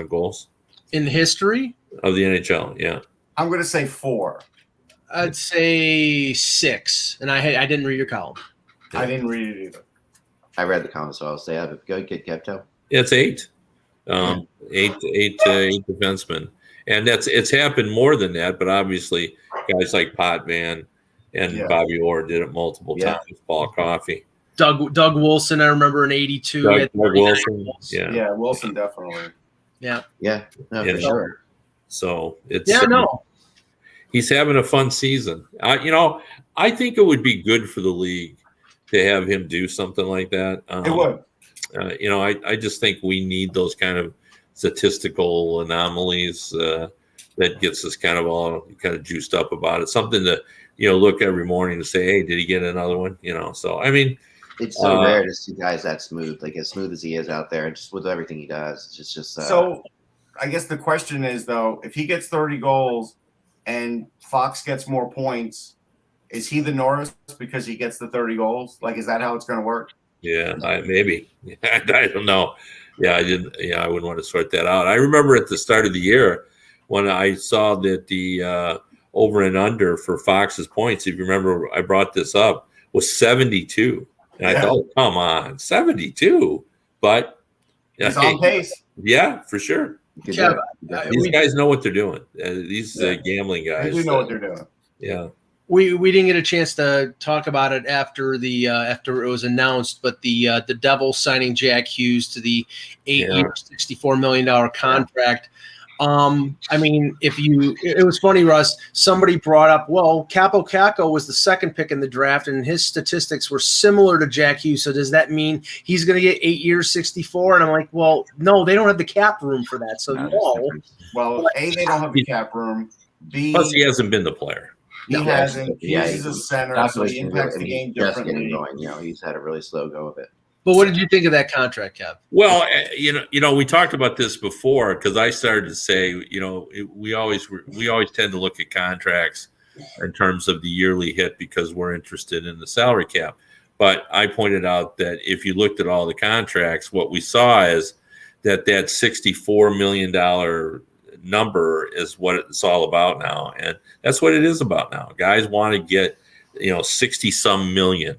goals in history of the NHL? Yeah, I'm going to say 4. I'd say 6, and I didn't read your column. I didn't read it either. I read the comments, so I'll say go get Kepto. Yeah, it's 8. 8 defensemen, and it's happened more than that. But obviously, guys like Potvin and Bobby Orr did it multiple times. Paul Coffey, Doug Wilson, I remember in '82. Doug Wilson, yeah, Wilson definitely. Yeah, no, for sure. So it's he's having a fun season. You know, I think it would be good for the league to have him do something like that. It would. You know, I just think we need those kind of statistical anomalies that gets us kind of juiced up about it. Something to, you know, look every morning and say, hey, did he get another one? You know, so, I mean. It's so rare to see guys that smooth, like as smooth as he is out there, and just with everything he does. It's just So I guess the question is, though, if he gets 30 goals and Fox gets more points, is he the Norris because he gets the 30 goals? Like, is that how it's going to work? Yeah, maybe. I don't know. Yeah, I didn't. Yeah, I wouldn't want to sort that out. I remember at the start of the year when I saw that the over and under for Fox's points, if you remember, I brought this up, was 72. And I thought, come on, 72. But he's on pace. Yeah, for sure. Kev, these guys know what they're doing. These gambling guys. They do know what they're doing. Yeah. We didn't get a chance to talk about it after after it was announced, but the Devils signing Jack Hughes to the 8-year, $64 million contract. I mean, it was funny, Russ. Somebody brought up, well, Capo Caco was the second pick in the draft, and his statistics were similar to Jack Hughes. So does that mean he's going to get 8 years, 64? And I'm like, well, no, they don't have the cap room for that. So no. Well, A, they don't have the cap room. B, plus he hasn't been the player. He hasn't. He's a center, so he impacts the game differently. Going, you know, he's had a really slow go of it. But what did you think of that contract, Kev? Well, you know, we talked about this before because I started to say, you know, we always tend to look at contracts in terms of the yearly hit because we're interested in the salary cap. But I pointed out that if you looked at all the contracts, what we saw is that $64 million number is what it's all about now, and that's what it is about now. Guys want to get, you know, 60-some million.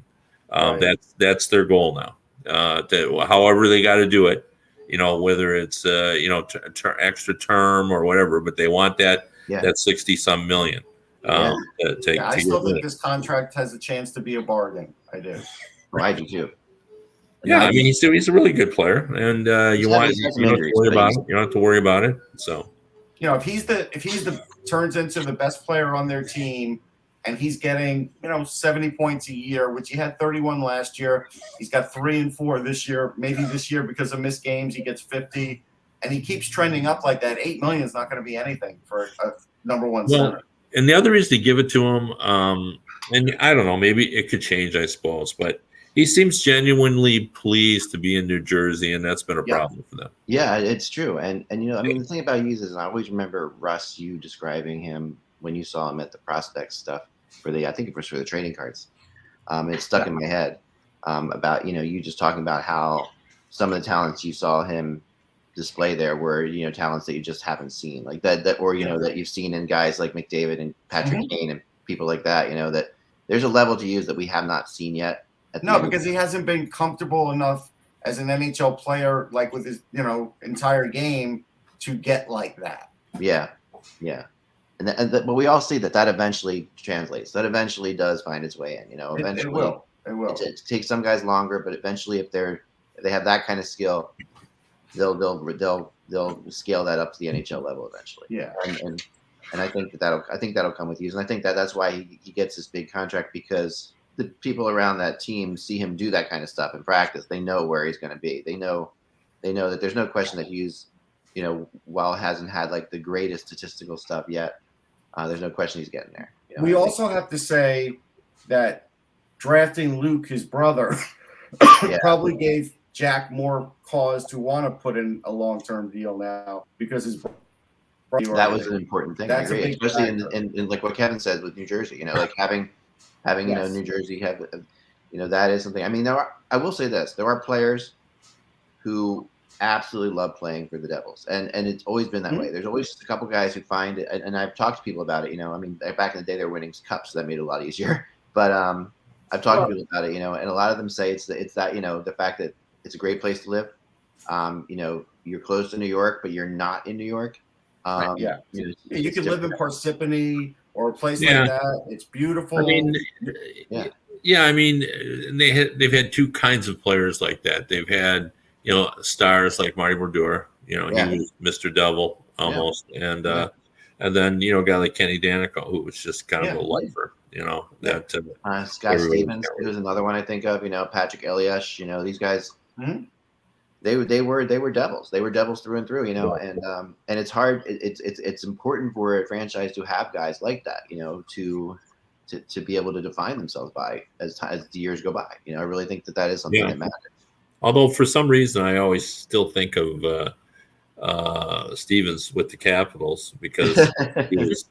Right. That's their goal now. However they got to do it, you know, whether it's you know, extra term or whatever, but they want that 60-some million. I still think this contract has a chance to be a bargain. I do. I do too. Yeah, I mean he's a really good player, and you don't have to worry about it. So, you know, if he's turns into the best player on their team and he's getting 70 points a year, which he had 31 last year. He's got 3 and 4 this year. Maybe this year because of missed games he gets 50, and he keeps trending up like that. $8 million is not going to be anything for a number one center. And the other is to give it to him. And I don't know, maybe it could change, I suppose, but he seems genuinely pleased to be in New Jersey, and that's been a problem for them. Yeah, it's true. And the thing about Hughes is I always remember, Russ, you describing him when you saw him at the prospect stuff I think it was for the trading cards. It stuck in my head about, you just talking about how some of the talents you saw him display there were, talents that you just haven't seen, like that that you've seen in guys like McDavid and Patrick Kane and people like that, that there's a level to Hughes that we have not seen yet. No, because he hasn't been comfortable enough as an NHL player, like with his, entire game to get like that. Yeah. But we all see that eventually translates. That eventually does find its way in. Eventually it will. It takes some guys longer, but eventually, if they have that kind of skill, they'll scale that up to the NHL level eventually. Yeah. And I think that'll come with Hughes, and I think that's why he gets this big contract, because the people around that team see him do that kind of stuff in practice. They know where he's going to be. They know that there's no question that Hughes, while hasn't had like the greatest statistical stuff yet, there's no question he's getting there. We also have to say that drafting Luke, his brother, probably gave Jack more cause to want to put in a long-term deal now, because his brother. That was an important thing. I agree, especially in like what Kevin said with New Jersey. Like having New Jersey have, that is something. I mean, I will say this: there are players who absolutely love playing for the Devils, and it's always been that way. There's always just a couple guys who find it, and I've talked to people about it. I mean, back in the day, they were winning cups, so that made it a lot easier. But I've talked to people about it, and a lot of them say it's that the fact that it's a great place to live. You're close to New York, but you're not in New York. You could live in Parsippany or a place like that. It's beautiful. I mean, I mean, they've had two kinds of players like that. They've had stars like Marty Brodeur. He was Mr. Devil almost, and then a guy like Kenny Danico, who was just kind of a lifer. Scott Stevens, who's another one I think of. Patrick Elias. These guys. Mm-hmm. They were Devils. They were Devils through and through, and it's hard. It's important for a franchise to have guys like that, to be able to define themselves by as the years go by. I really think that is something that matters. Although for some reason I always still think of Stevens with the Capitals, because he was,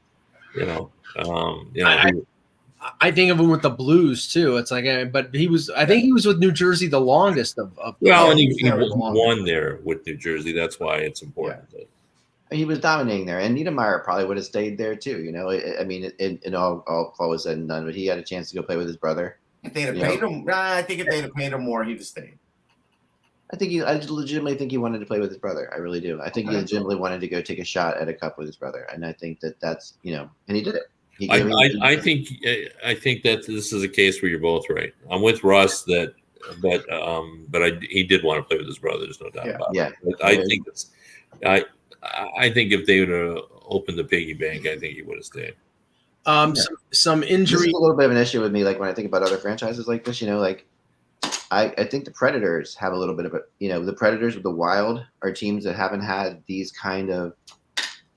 I think of him with the Blues too. It's like, but I think he was with New Jersey the longest of. Well, and he won there with New Jersey. That's why it's important. Yeah. He was dominating there, and Niedermayer probably would have stayed there too. I mean, in all was said and done, but he had a chance to go play with his brother. If they'd have paid him, I think if they'd have paid him more, he'd have stayed. I legitimately think he wanted to play with his brother. I really do. I think he legitimately wanted to go take a shot at a cup with his brother, and I think that's and he did it. I think that this is a case where you're both right. I'm with Russ but he did want to play with his brother. There's no doubt about it. But I think if they would have opened the piggy bank, I think he would have stayed. Some injury. This is a little bit of an issue with me. Like when I think about other franchises like this, I think the Predators have a little bit of the Predators with the Wild are teams that haven't had these kind of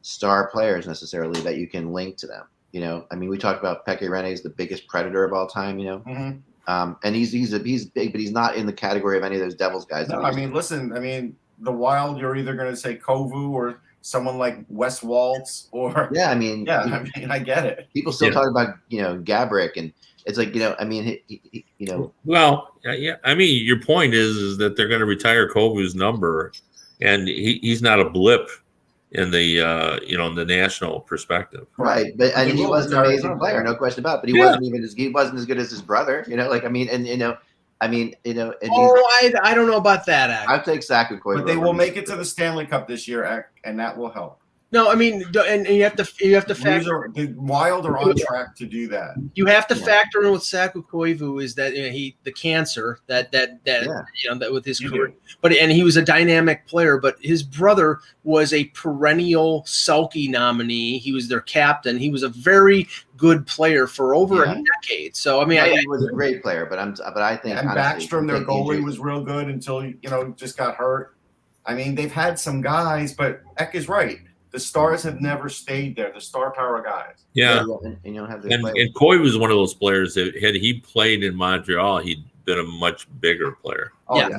star players necessarily that you can link to them. I mean, we talked about Pekka Rinne is the biggest Predator of all time. Mm-hmm. And he's big, but he's not in the category of any of those Devils guys. No, I mean, listen. I mean, the Wild, you're either going to say Kovu or someone like Wes Waltz, or I mean, I get it. People still talk about Gabrick, and it's like I mean, Well, yeah. I mean, your point is that they're going to retire Kovu's number, and he's not a blip in the in the national perspective, right? But he was an amazing player, no question about it. But he wasn't as good as his brother, like I mean, and I don't know about that. I'll take Sack with Koivu. But they will make it to the Stanley Cup this year, and that will help. No, I mean, and you have to factor. The Wild are on track to do that. You have to factor in with Saku Koivu is that the cancer that that with his career, and he was a dynamic player, but his brother was a perennial Selke nominee. He was their captain. He was a very good player for over a decade. So I mean, he was a great player, but I think and Backstrom, their goalie, was real good until just got hurt. I mean, they've had some guys, but Eck is right. The stars have never stayed there. The star power guys. Yeah, and you don't have and Coy was one of those players that had he played in Montreal, he'd been a much bigger player. Oh, yeah.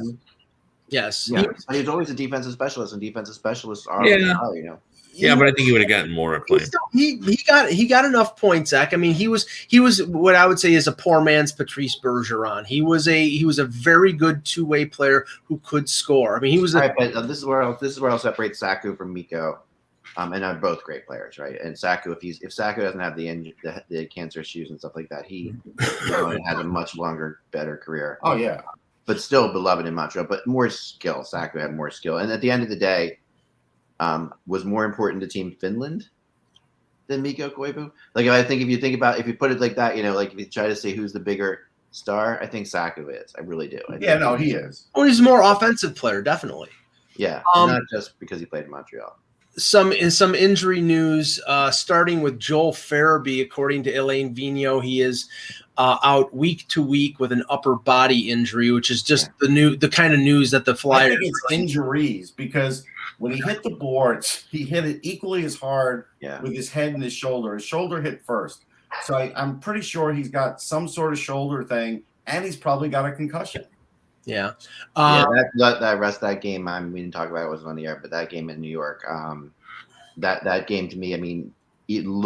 Yes. Yeah. He was always a defensive specialist, and defensive specialists are Yeah, but I think he would have gotten more acclaim. He got enough points, Zach. I mean, he was what I would say is a poor man's Patrice Bergeron. He was a very good two-way player who could score. I mean, he was. Right, but this is where I'll separate Saku from Mikko. And are both great players, right? And Saku, if Saku doesn't have the cancer issues and stuff like that, he has a much longer, better career. Oh yeah, but still beloved in Montreal, but more skill. Saku had more skill, and at the end of the day, was more important to Team Finland than Mikko Koivu. Like if you put it like that, like if you try to say who's the bigger star, I think Saku is. I really do. He is. Well, he's a more offensive player, definitely. Yeah, not just because he played in Montreal. Some injury news, starting with Joel Farabee. According to Elaine Vigneault, he is out week to week with an upper body injury, which is just the kind of news that the Flyers. I think it's injuries because when he hit the boards, he hit it equally as hard with his head and his shoulder. His shoulder hit first, so I'm pretty sure he's got some sort of shoulder thing, and he's probably got a concussion. Yeah. That rest of that game, we didn't talk about it, wasn't on the air, but that game in New York, that game to me, I mean, even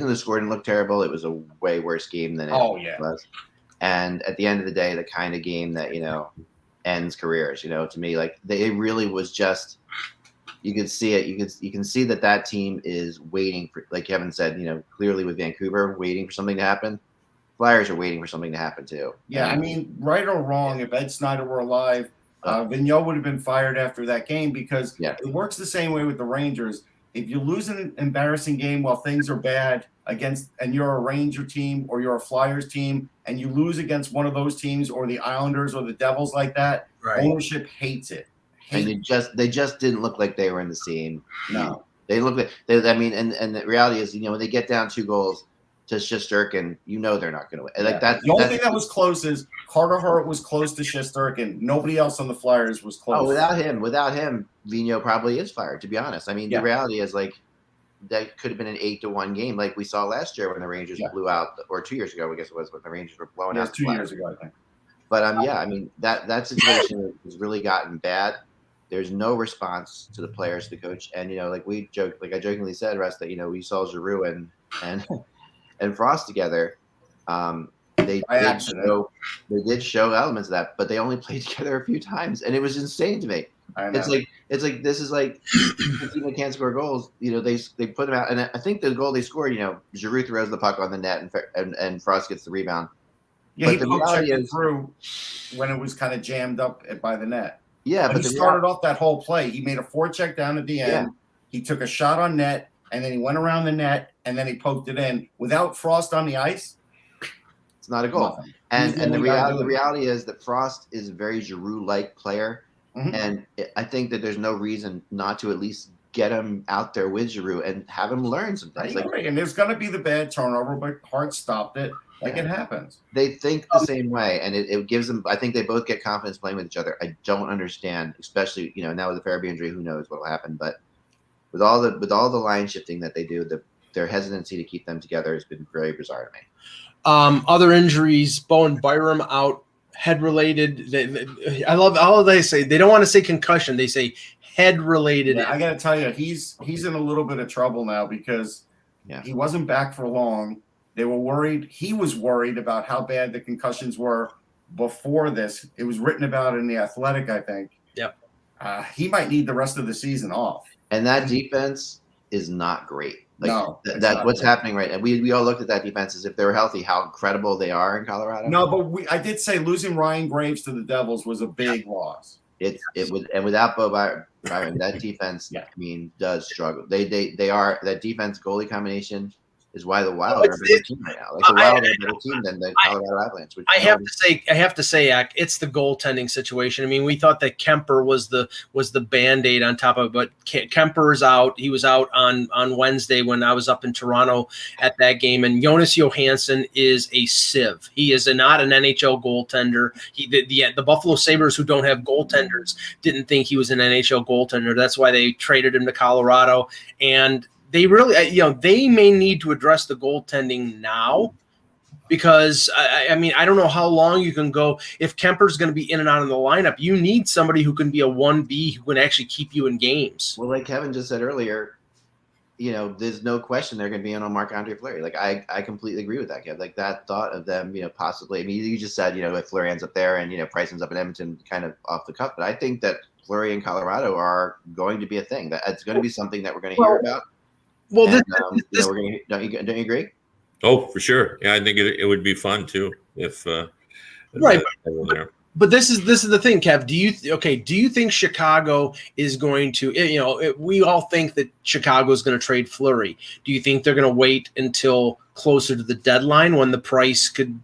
the score didn't look terrible. It was a way worse game than it was. And at the end of the day, the kind of game that, ends careers, to me, like it really was just, you could see it. You can see that team is waiting for, like Kevin said, clearly with Vancouver waiting for something to happen. Flyers are waiting for something to happen too. Yeah, I mean, right or wrong, if Ed Snyder were alive, Vigneault would have been fired after that game because it works the same way with the Rangers. If you lose an embarrassing game while things are bad and you're a Ranger team or you're a Flyers team, and you lose against one of those teams or the Islanders or the Devils like that, ownership hates it. And they just didn't look like they were in the same. No, they look like and the reality is, when they get down 2 goals to Shesterkin, they're not going to win. Like that. The only thing that was close is Carter Hart was close to Shesterkin. Nobody else on the Flyers was close. Oh, without him, Vigneault probably is fired. To be honest, I mean, the reality is like that could have been an 8-1 game, like we saw last year when the Rangers blew out, or 2 years ago, I guess it was, when the Rangers were blowing out. 2 years ago, I think. But I mean that situation has really gotten bad. There's no response to the players, to the coach, and like I jokingly said, Russ, that we saw Giroux and Frost together. They did show elements of that, but they only played together a few times, and it was insane to me. It's like this is like the team that can't score goals. They put them out, and I think the goal they scored, Giroux throws the puck on the net, and Frost gets the rebound. Yeah, but he checked it through when it was kind of jammed up by the net. Yeah, but he started off that whole play. He made a forecheck down at the end. Yeah. He took a shot on net, and then he went around the net, and then he poked it in. Without Frost on the ice, it's not a goal. And the reality is that Frost is a very Giroux-like player, and I think that there's no reason not to at least get him out there with Giroux and have him learn some things. And there's going to be the bad turnover, but Hart stopped it. It happens. They think the same way, and it gives them. I think they both get confidence playing with each other. I don't understand, especially now with the Farabee injury, who knows what will happen. But with all the line shifting that they do, their hesitancy to keep them together has been very bizarre to me. Other injuries: Bowen Byram out, head related. I love all they say. They don't want to say concussion; they say head related. Yeah, I got to tell you, he's in a little bit of trouble now because he wasn't back for long. They were worried. He was worried about how bad the concussions were before this. It was written about in The Athletic, I think. Yep. He might need the rest of the season off. And that defense is not great. That's what's happening right now. We all looked at that defense as if they were healthy, how incredible they are in Colorado. No, but I did say losing Ryan Graves to the Devils was a big loss. And without Bo Byron, that defense, Yeah. I mean, does struggle. They are that defense goalie combination is why the Wild are a better team right now. Like the Wild are a better team than the Colorado Avalanche. Which I have to say, Ak, it's the goaltending situation. I mean, we thought that Kemper was the Band-Aid on top of it, but Kemper's out. He was out on Wednesday when I was up in Toronto at that game, and Jonas Johansson is a sieve. He is not an NHL goaltender. The Buffalo Sabres, who don't have goaltenders, didn't think he was an NHL goaltender. That's why they traded him to Colorado, and they really, they may need to address the goaltending now because, I mean, I don't know how long you can go. If Kemper's going to be in and out of the lineup, you need somebody who can be a 1B who can actually keep you in games. Well, like Kevin just said earlier, there's no question they're going to be in on Marc-Andre Fleury. Like, I completely agree with that, Kev. Like, that thought of them, possibly. I mean, you just said, if Fleury ends up there and, Price ends up in Edmonton kind of off the cuff. But I think that Fleury in Colorado are going to be a thing. That it's going to be something that we're going to hear about. Well, and, we're going to, don't you agree? Oh, for sure. Yeah, I think it would be fun too if right. But this is the thing, Kev. Do you think Chicago is going to? We all think that Chicago is going to trade Fleury. Do you think they're going to wait until closer to the deadline when the price could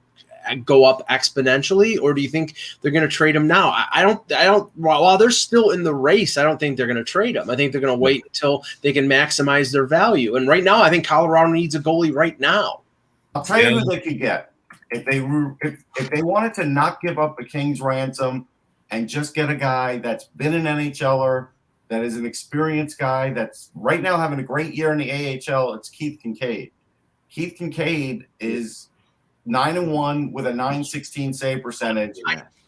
go up exponentially, or do you think they're going to trade him now? I don't. While they're still in the race, I don't think they're going to trade him. I think they're going to wait until they can maximize their value. And right now, I think Colorado needs a goalie right now. I'll tell you who they could get if they wanted to not give up the King's ransom and just get a guy that's been an NHLer, that is an experienced guy that's right now having a great year in the AHL. It's Keith Kincaid. Keith Kincaid is 9-1 with a .916 save percentage.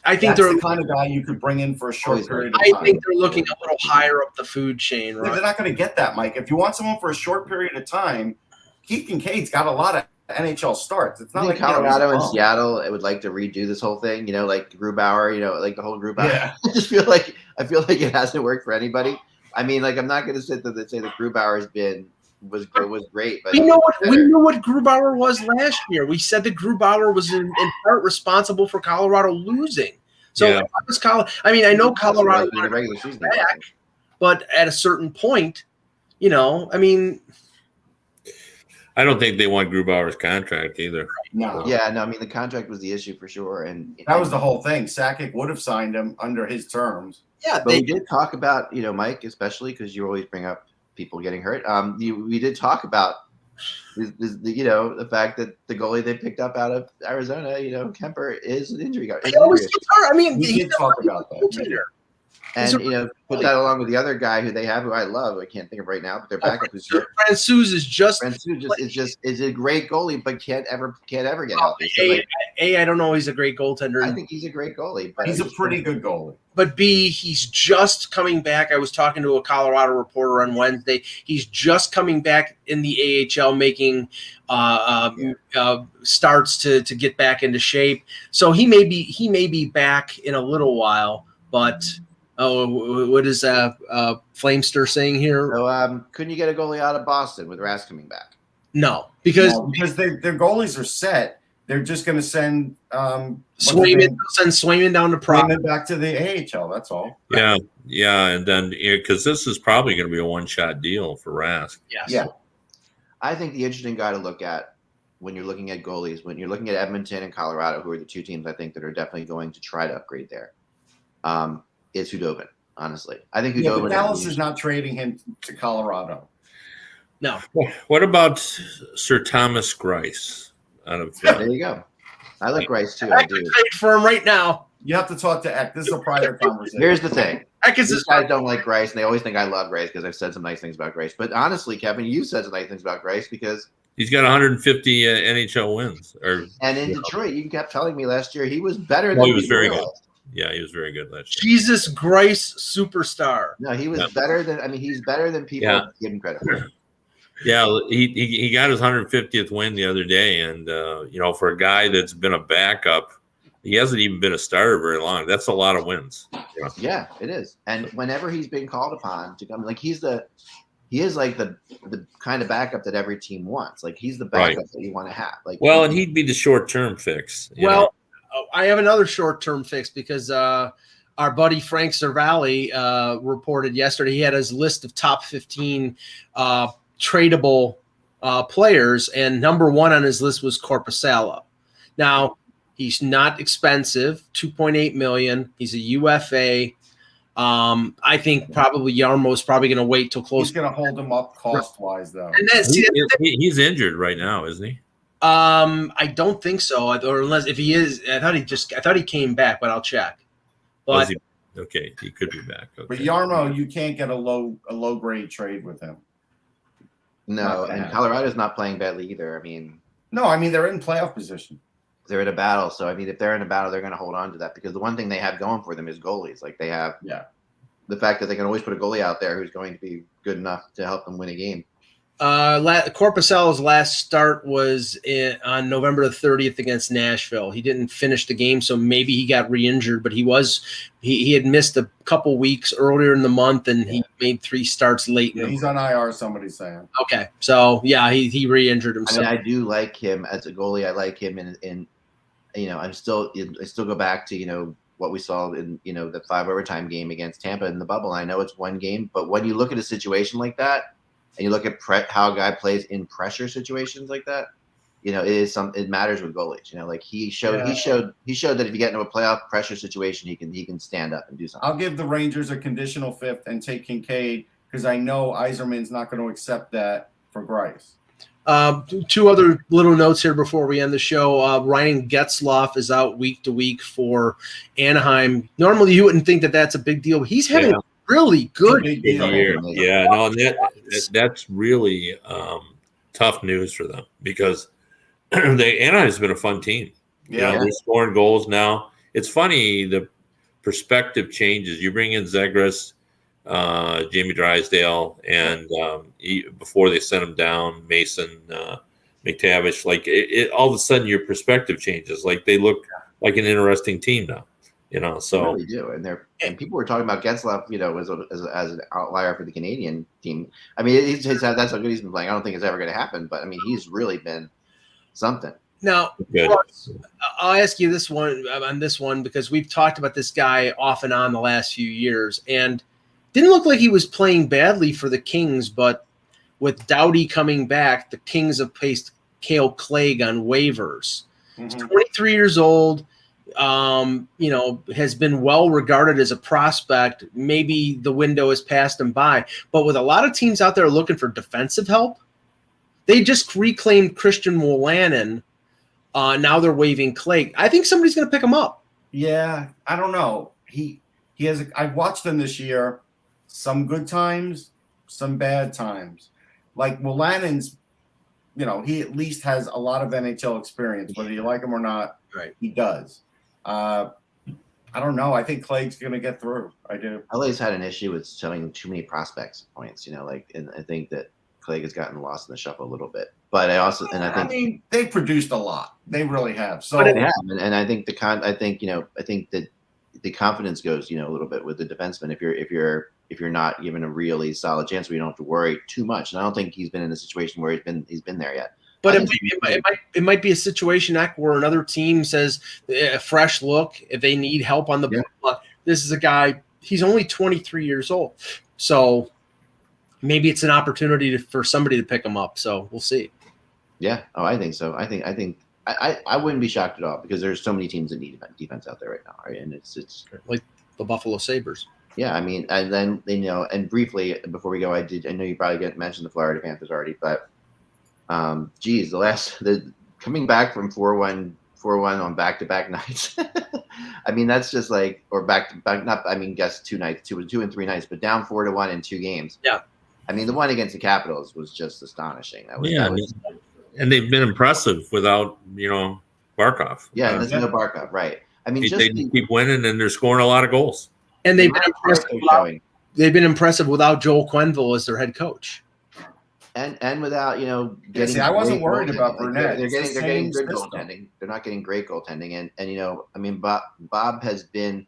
I think they're the kind of guy you could bring in for a short period of time. I think they're looking a little higher up the food chain. Right? They're not going to get that, Mike. If you want someone for a short period of time, Keith Kincaid's got a lot of NHL starts. It's not like Colorado and Seattle. It would like to redo this whole thing. Like Grubauer. Like the whole Grubauer. Yeah. I feel like it hasn't worked for anybody. I mean, like I'm not going to sit there and say that Grubauer's was great, but we know what Grubauer was last year. We said that Grubauer was in part responsible for Colorado losing. So yeah. I know Colorado in the regular season back, but at a certain point, I mean. I don't think they want Grubauer's contract either. No. Yeah, no. I mean, the contract was the issue for sure, and that was the whole thing. Sakic would have signed him under his terms. Yeah, but we did talk about, Mike, especially because you always bring up people getting hurt. We did talk about the fact that the goalie they picked up out of Arizona, Kemper, is an injury guy. He always gets hurt. I mean, we did talk about that. And put that along with the other guy who they have, who I love, I can't think of right now, but their backup who's Francouz is a great goalie, but can't ever get healthy. So I don't know. He's a great goaltender. I think he's a great goalie, but he's a pretty good goalie. But B, he's just coming back. I was talking to a Colorado reporter on Wednesday. He's just coming back in the AHL, making starts to get back into shape. So he may be back in a little while, but. Oh, what is Flamester saying here? So, couldn't you get a goalie out of Boston with Rask coming back? No, because their goalies are set. They're just going to send Swayman down to Providence, back to the AHL. That's all. Yeah, and then because this is probably going to be a one-shot deal for Rask. Yes. Yeah. I think the interesting guy to look at when you're looking at goalies, when you're looking at Edmonton and Colorado, who are the two teams I think that are definitely going to try to upgrade there. Is Hudobin, honestly. I think Hudobin. But Dallas is not trading him to Colorado. No. What about Sir Thomas Greiss? There you go. I like Greiss too. I do. Trade for him right now. You have to talk to Eck. This is a private conversation. Here's the thing. These guys don't like Greiss, and they always think I love Greiss because I've said some nice things about Greiss. But honestly, Kevin, you said some nice things about Greiss because he's got 150 NHL wins. And in Detroit, you kept telling me last year he was better than he was very good. Yeah, he was very good last year. Jesus Greiss superstar. No, he was better than. I mean, he's better than people give him credit for. Yeah, he got his 150th win the other day, and for a guy that's been a backup, he hasn't even been a starter very long. That's a lot of wins. Yeah, it is. And whenever he's been called upon to come, like he is like the kind of backup that every team wants. Like he's the backup that you want to have. Like and he'd be the short-term fix. I have another short-term fix because our buddy Frank Cervalli reported yesterday. He had his list of top 15 tradable players, and number one on his list was Korpisalo. Now, he's not expensive, $2.8 million. He's a UFA. I think probably Jarmo's probably going to wait till close. He's going to hold him up cost-wise, though. And then, he's injured right now, isn't he? I don't think so, or unless if he is, I thought he came back, but I'll check. But okay, he could be back. Okay. But Jarmo, you can't get a low grade trade with him. No, and Colorado's not playing badly either. I mean, they're in playoff position. They're in a battle, so I mean, if they're in a battle, they're going to hold on to that because the one thing they have going for them is goalies. Like they have, the fact that they can always put a goalie out there who's going to be good enough to help them win a game. Korpisalo's last start was on November the 30th against Nashville. He didn't finish the game, so maybe he got re-injured, but he had missed a couple weeks earlier in the month, and he made 3 starts late. Yeah, he's on IR, somebody's saying. Okay, so yeah, he re-injured himself. I mean, I do like him as a goalie. I like him in I still go back to what we saw in the 5 overtime game against Tampa in the bubble. I know it's one game, but when you look at a situation like that, and you look at how a guy plays in pressure situations like that, it matters with goalies. Like he showed that if you get into a playoff pressure situation, he can stand up and do something. I'll give the Rangers a conditional 5th and take Kincaid because I know Yzerman's not going to accept that for Greiss. 2 other little notes here before we end the show. Ryan Getzlaf is out week to week for Anaheim. Normally, you wouldn't think that that's a big deal, but he's having really good year. Yeah, no, and that's really tough news for them because Anaheim's been a fun team. Yeah, they're scoring goals now. It's funny, the perspective changes. You bring in Zegras, Jamie Drysdale, and before they sent him down, Mason, McTavish. Like all of a sudden, your perspective changes. Like they look like an interesting team now. So they really do, and people were talking about Getzlaf, as an outlier for the Canadian team. I mean, that's how good he's been playing. I don't think it's ever going to happen, but I mean, he's really been something. Now, I'll ask you this one because we've talked about this guy off and on the last few years, and didn't look like he was playing badly for the Kings, but with Doughty coming back, the Kings have placed Cale Clegg on waivers. Mm-hmm. He's 23 years old. Has been well regarded as a prospect. Maybe the window has passed him by, but with a lot of teams out there looking for defensive help, they just reclaimed Christian Wolanin. Now they're waiving Clegg. I think somebody's going to pick him up. Yeah, I don't know. He has. I've watched him this year. Some good times, some bad times. Like Wolanin's, he at least has a lot of NHL experience, whether you like him or not. Right, he does. I don't know. I think Clegg's going to get through. I do. LA's had an issue with showing too many prospects points, and I think that Clegg has gotten lost in the shuffle a little bit. But I think they produced a lot. They really have. So they have, and I think I think that the confidence goes, a little bit with the defenseman. If you're not given a really solid chance where you don't have to worry too much. And I don't think he's been in a situation where he's been there yet. But it might be a situation where another team says a fresh look if they need help on the block. This is a guy. He's only 23 years old, so maybe it's an opportunity for somebody to pick him up. So we'll see. Yeah. Oh, I think so. I think I wouldn't be shocked at all because there's so many teams that need defense out there right now, right? And it's like the Buffalo Sabres. Yeah, I mean, and then and briefly before we go, I know you probably mentioned the Florida Panthers already, but. The coming back from 4-1 on back-to-back nights. I mean, that's just like, or back-to-back, not, I mean, guess 2 nights, 2 and 3 nights, but down 4-1 in 2 games. Yeah. I mean, the one against the Capitals was just astonishing. And they've been impressive without, Barkov. Yeah, there's no Barkov, right. I mean, they keep winning and they're scoring a lot of goals. And they've been impressive without Joel Quenneville as their head coach. And without getting. I wasn't worried about Burnett. They're getting good goaltending. They're not getting great goaltending, and I mean, Bob has been.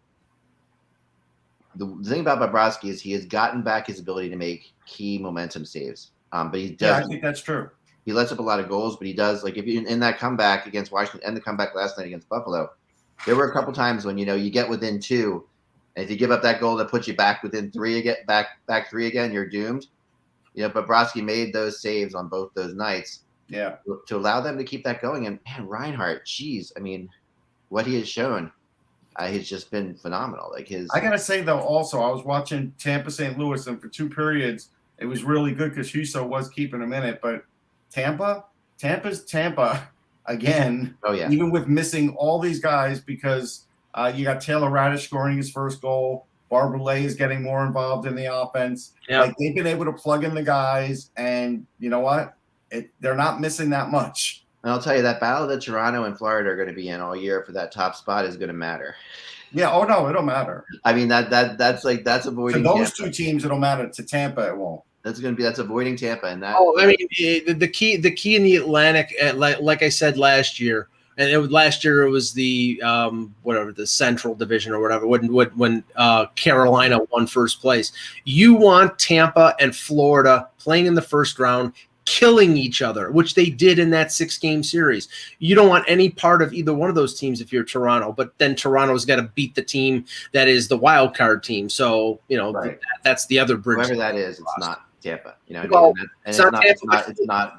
The thing about Bobrovsky is he has gotten back his ability to make key momentum saves. But he does. Yeah, I think that's true. He lets up a lot of goals, but he does, like, if you in that comeback against Washington and the comeback last night against Buffalo, there were a couple times when you get within 2. And if you give up that goal that puts you back within 3 again, back 3 again, you're doomed. Bobrovsky made those saves on both those nights. Yeah. To allow them to keep that going. And man, Reinhart, geez, I mean, what he has shown, he's just been phenomenal. I gotta say though, also I was watching Tampa St. Louis, and for 2 periods it was really good because Hughes was keeping him in it. But Tampa's Tampa again. Oh yeah. Even with missing all these guys, because you got Taylor Radish scoring his first goal. Barboulet is getting more involved in the offense. Yeah. Like they've been able to plug in the guys, and you know what? They're not missing that much. And I'll tell you, that battle that Toronto and Florida are going to be in all year for that top spot is going to matter. Yeah. Oh no, it'll matter. I mean that's avoiding. To those Tampa. 2 teams, it'll matter. To Tampa, it won't. That's avoiding Tampa, and that. Oh, I mean, the key in the Atlantic, like I said last year, and last year it was the the Central Division or whatever when Carolina won first place. You want Tampa and Florida playing in the first round, killing each other, which they did in that 6-game series. You don't want any part of either one of those teams if you're Toronto, but then Toronto's got to beat the team that is the wild card team. So, Right. that's the other bridge. Whoever that is, it's not Tampa. Well, it's not Florida's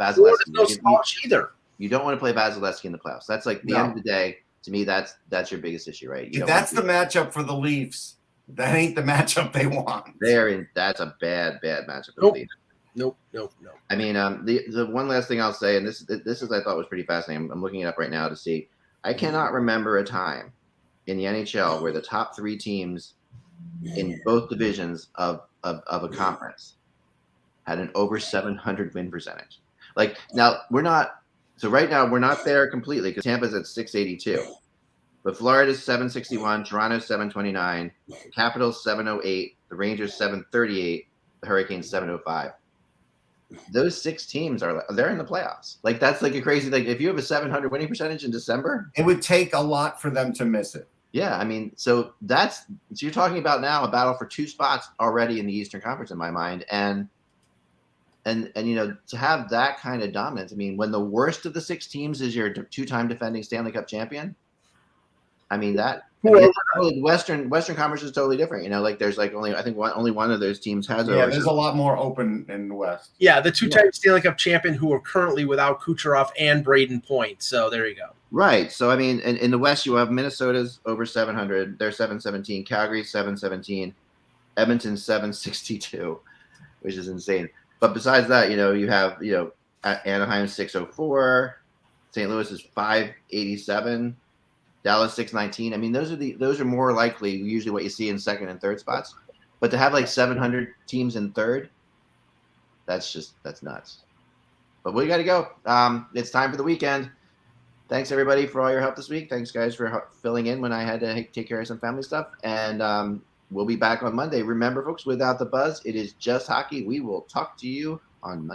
Vasilevsky. no slouch either. You don't want to play Vasilevsky in the playoffs. That's like the end of the day. To me, that's your biggest issue, right? If that's the matchup for the Leafs, that ain't the matchup they want. That's a bad matchup for Nope. the Leafs. Nope. I mean, the one last thing I'll say, and this is I thought was pretty fascinating. I'm looking it up right now to see. I cannot remember a time in the NHL where the top 3 teams in both divisions of a conference had an over 700 win percentage. Like now we're not. So right now we're not there completely because Tampa's at 682, but Florida's 761, Toronto's 729, the Capitals 708, the Rangers 738, the Hurricanes 705. Those 6 teams they're in the playoffs. Like that's like a crazy. Like if you have a 700 winning percentage in December, It would take a lot for them to miss it. yeah. I mean, so you're talking about now a battle for 2 spots already in the Eastern Conference in my mind, and to have that kind of dominance. I mean, when the worst of the 6 teams is your 2-time defending Stanley Cup champion, I mean Western Conference is totally different. Like there's like only one of those teams has. Yeah, there's a lot more open in the West. Yeah, the 2-time Stanley Cup champion who are currently without Kucherov and Braden Point. So there you go. Right. So I mean, in the West, you have Minnesota's over 700. They're 717. Calgary 717. Edmonton 762, which is insane. But besides that, you have Anaheim 604, St. Louis is 587, Dallas 619. I mean, those are more likely usually what you see in second and third spots. But to have like 700 teams in third, that's nuts. But we got to go. It's time for the weekend. Thanks everybody for all your help this week. Thanks guys for filling in when I had to take care of some family stuff. And we'll be back on Monday. Remember, folks, without the buzz, it is just hockey. We will talk to you on Monday.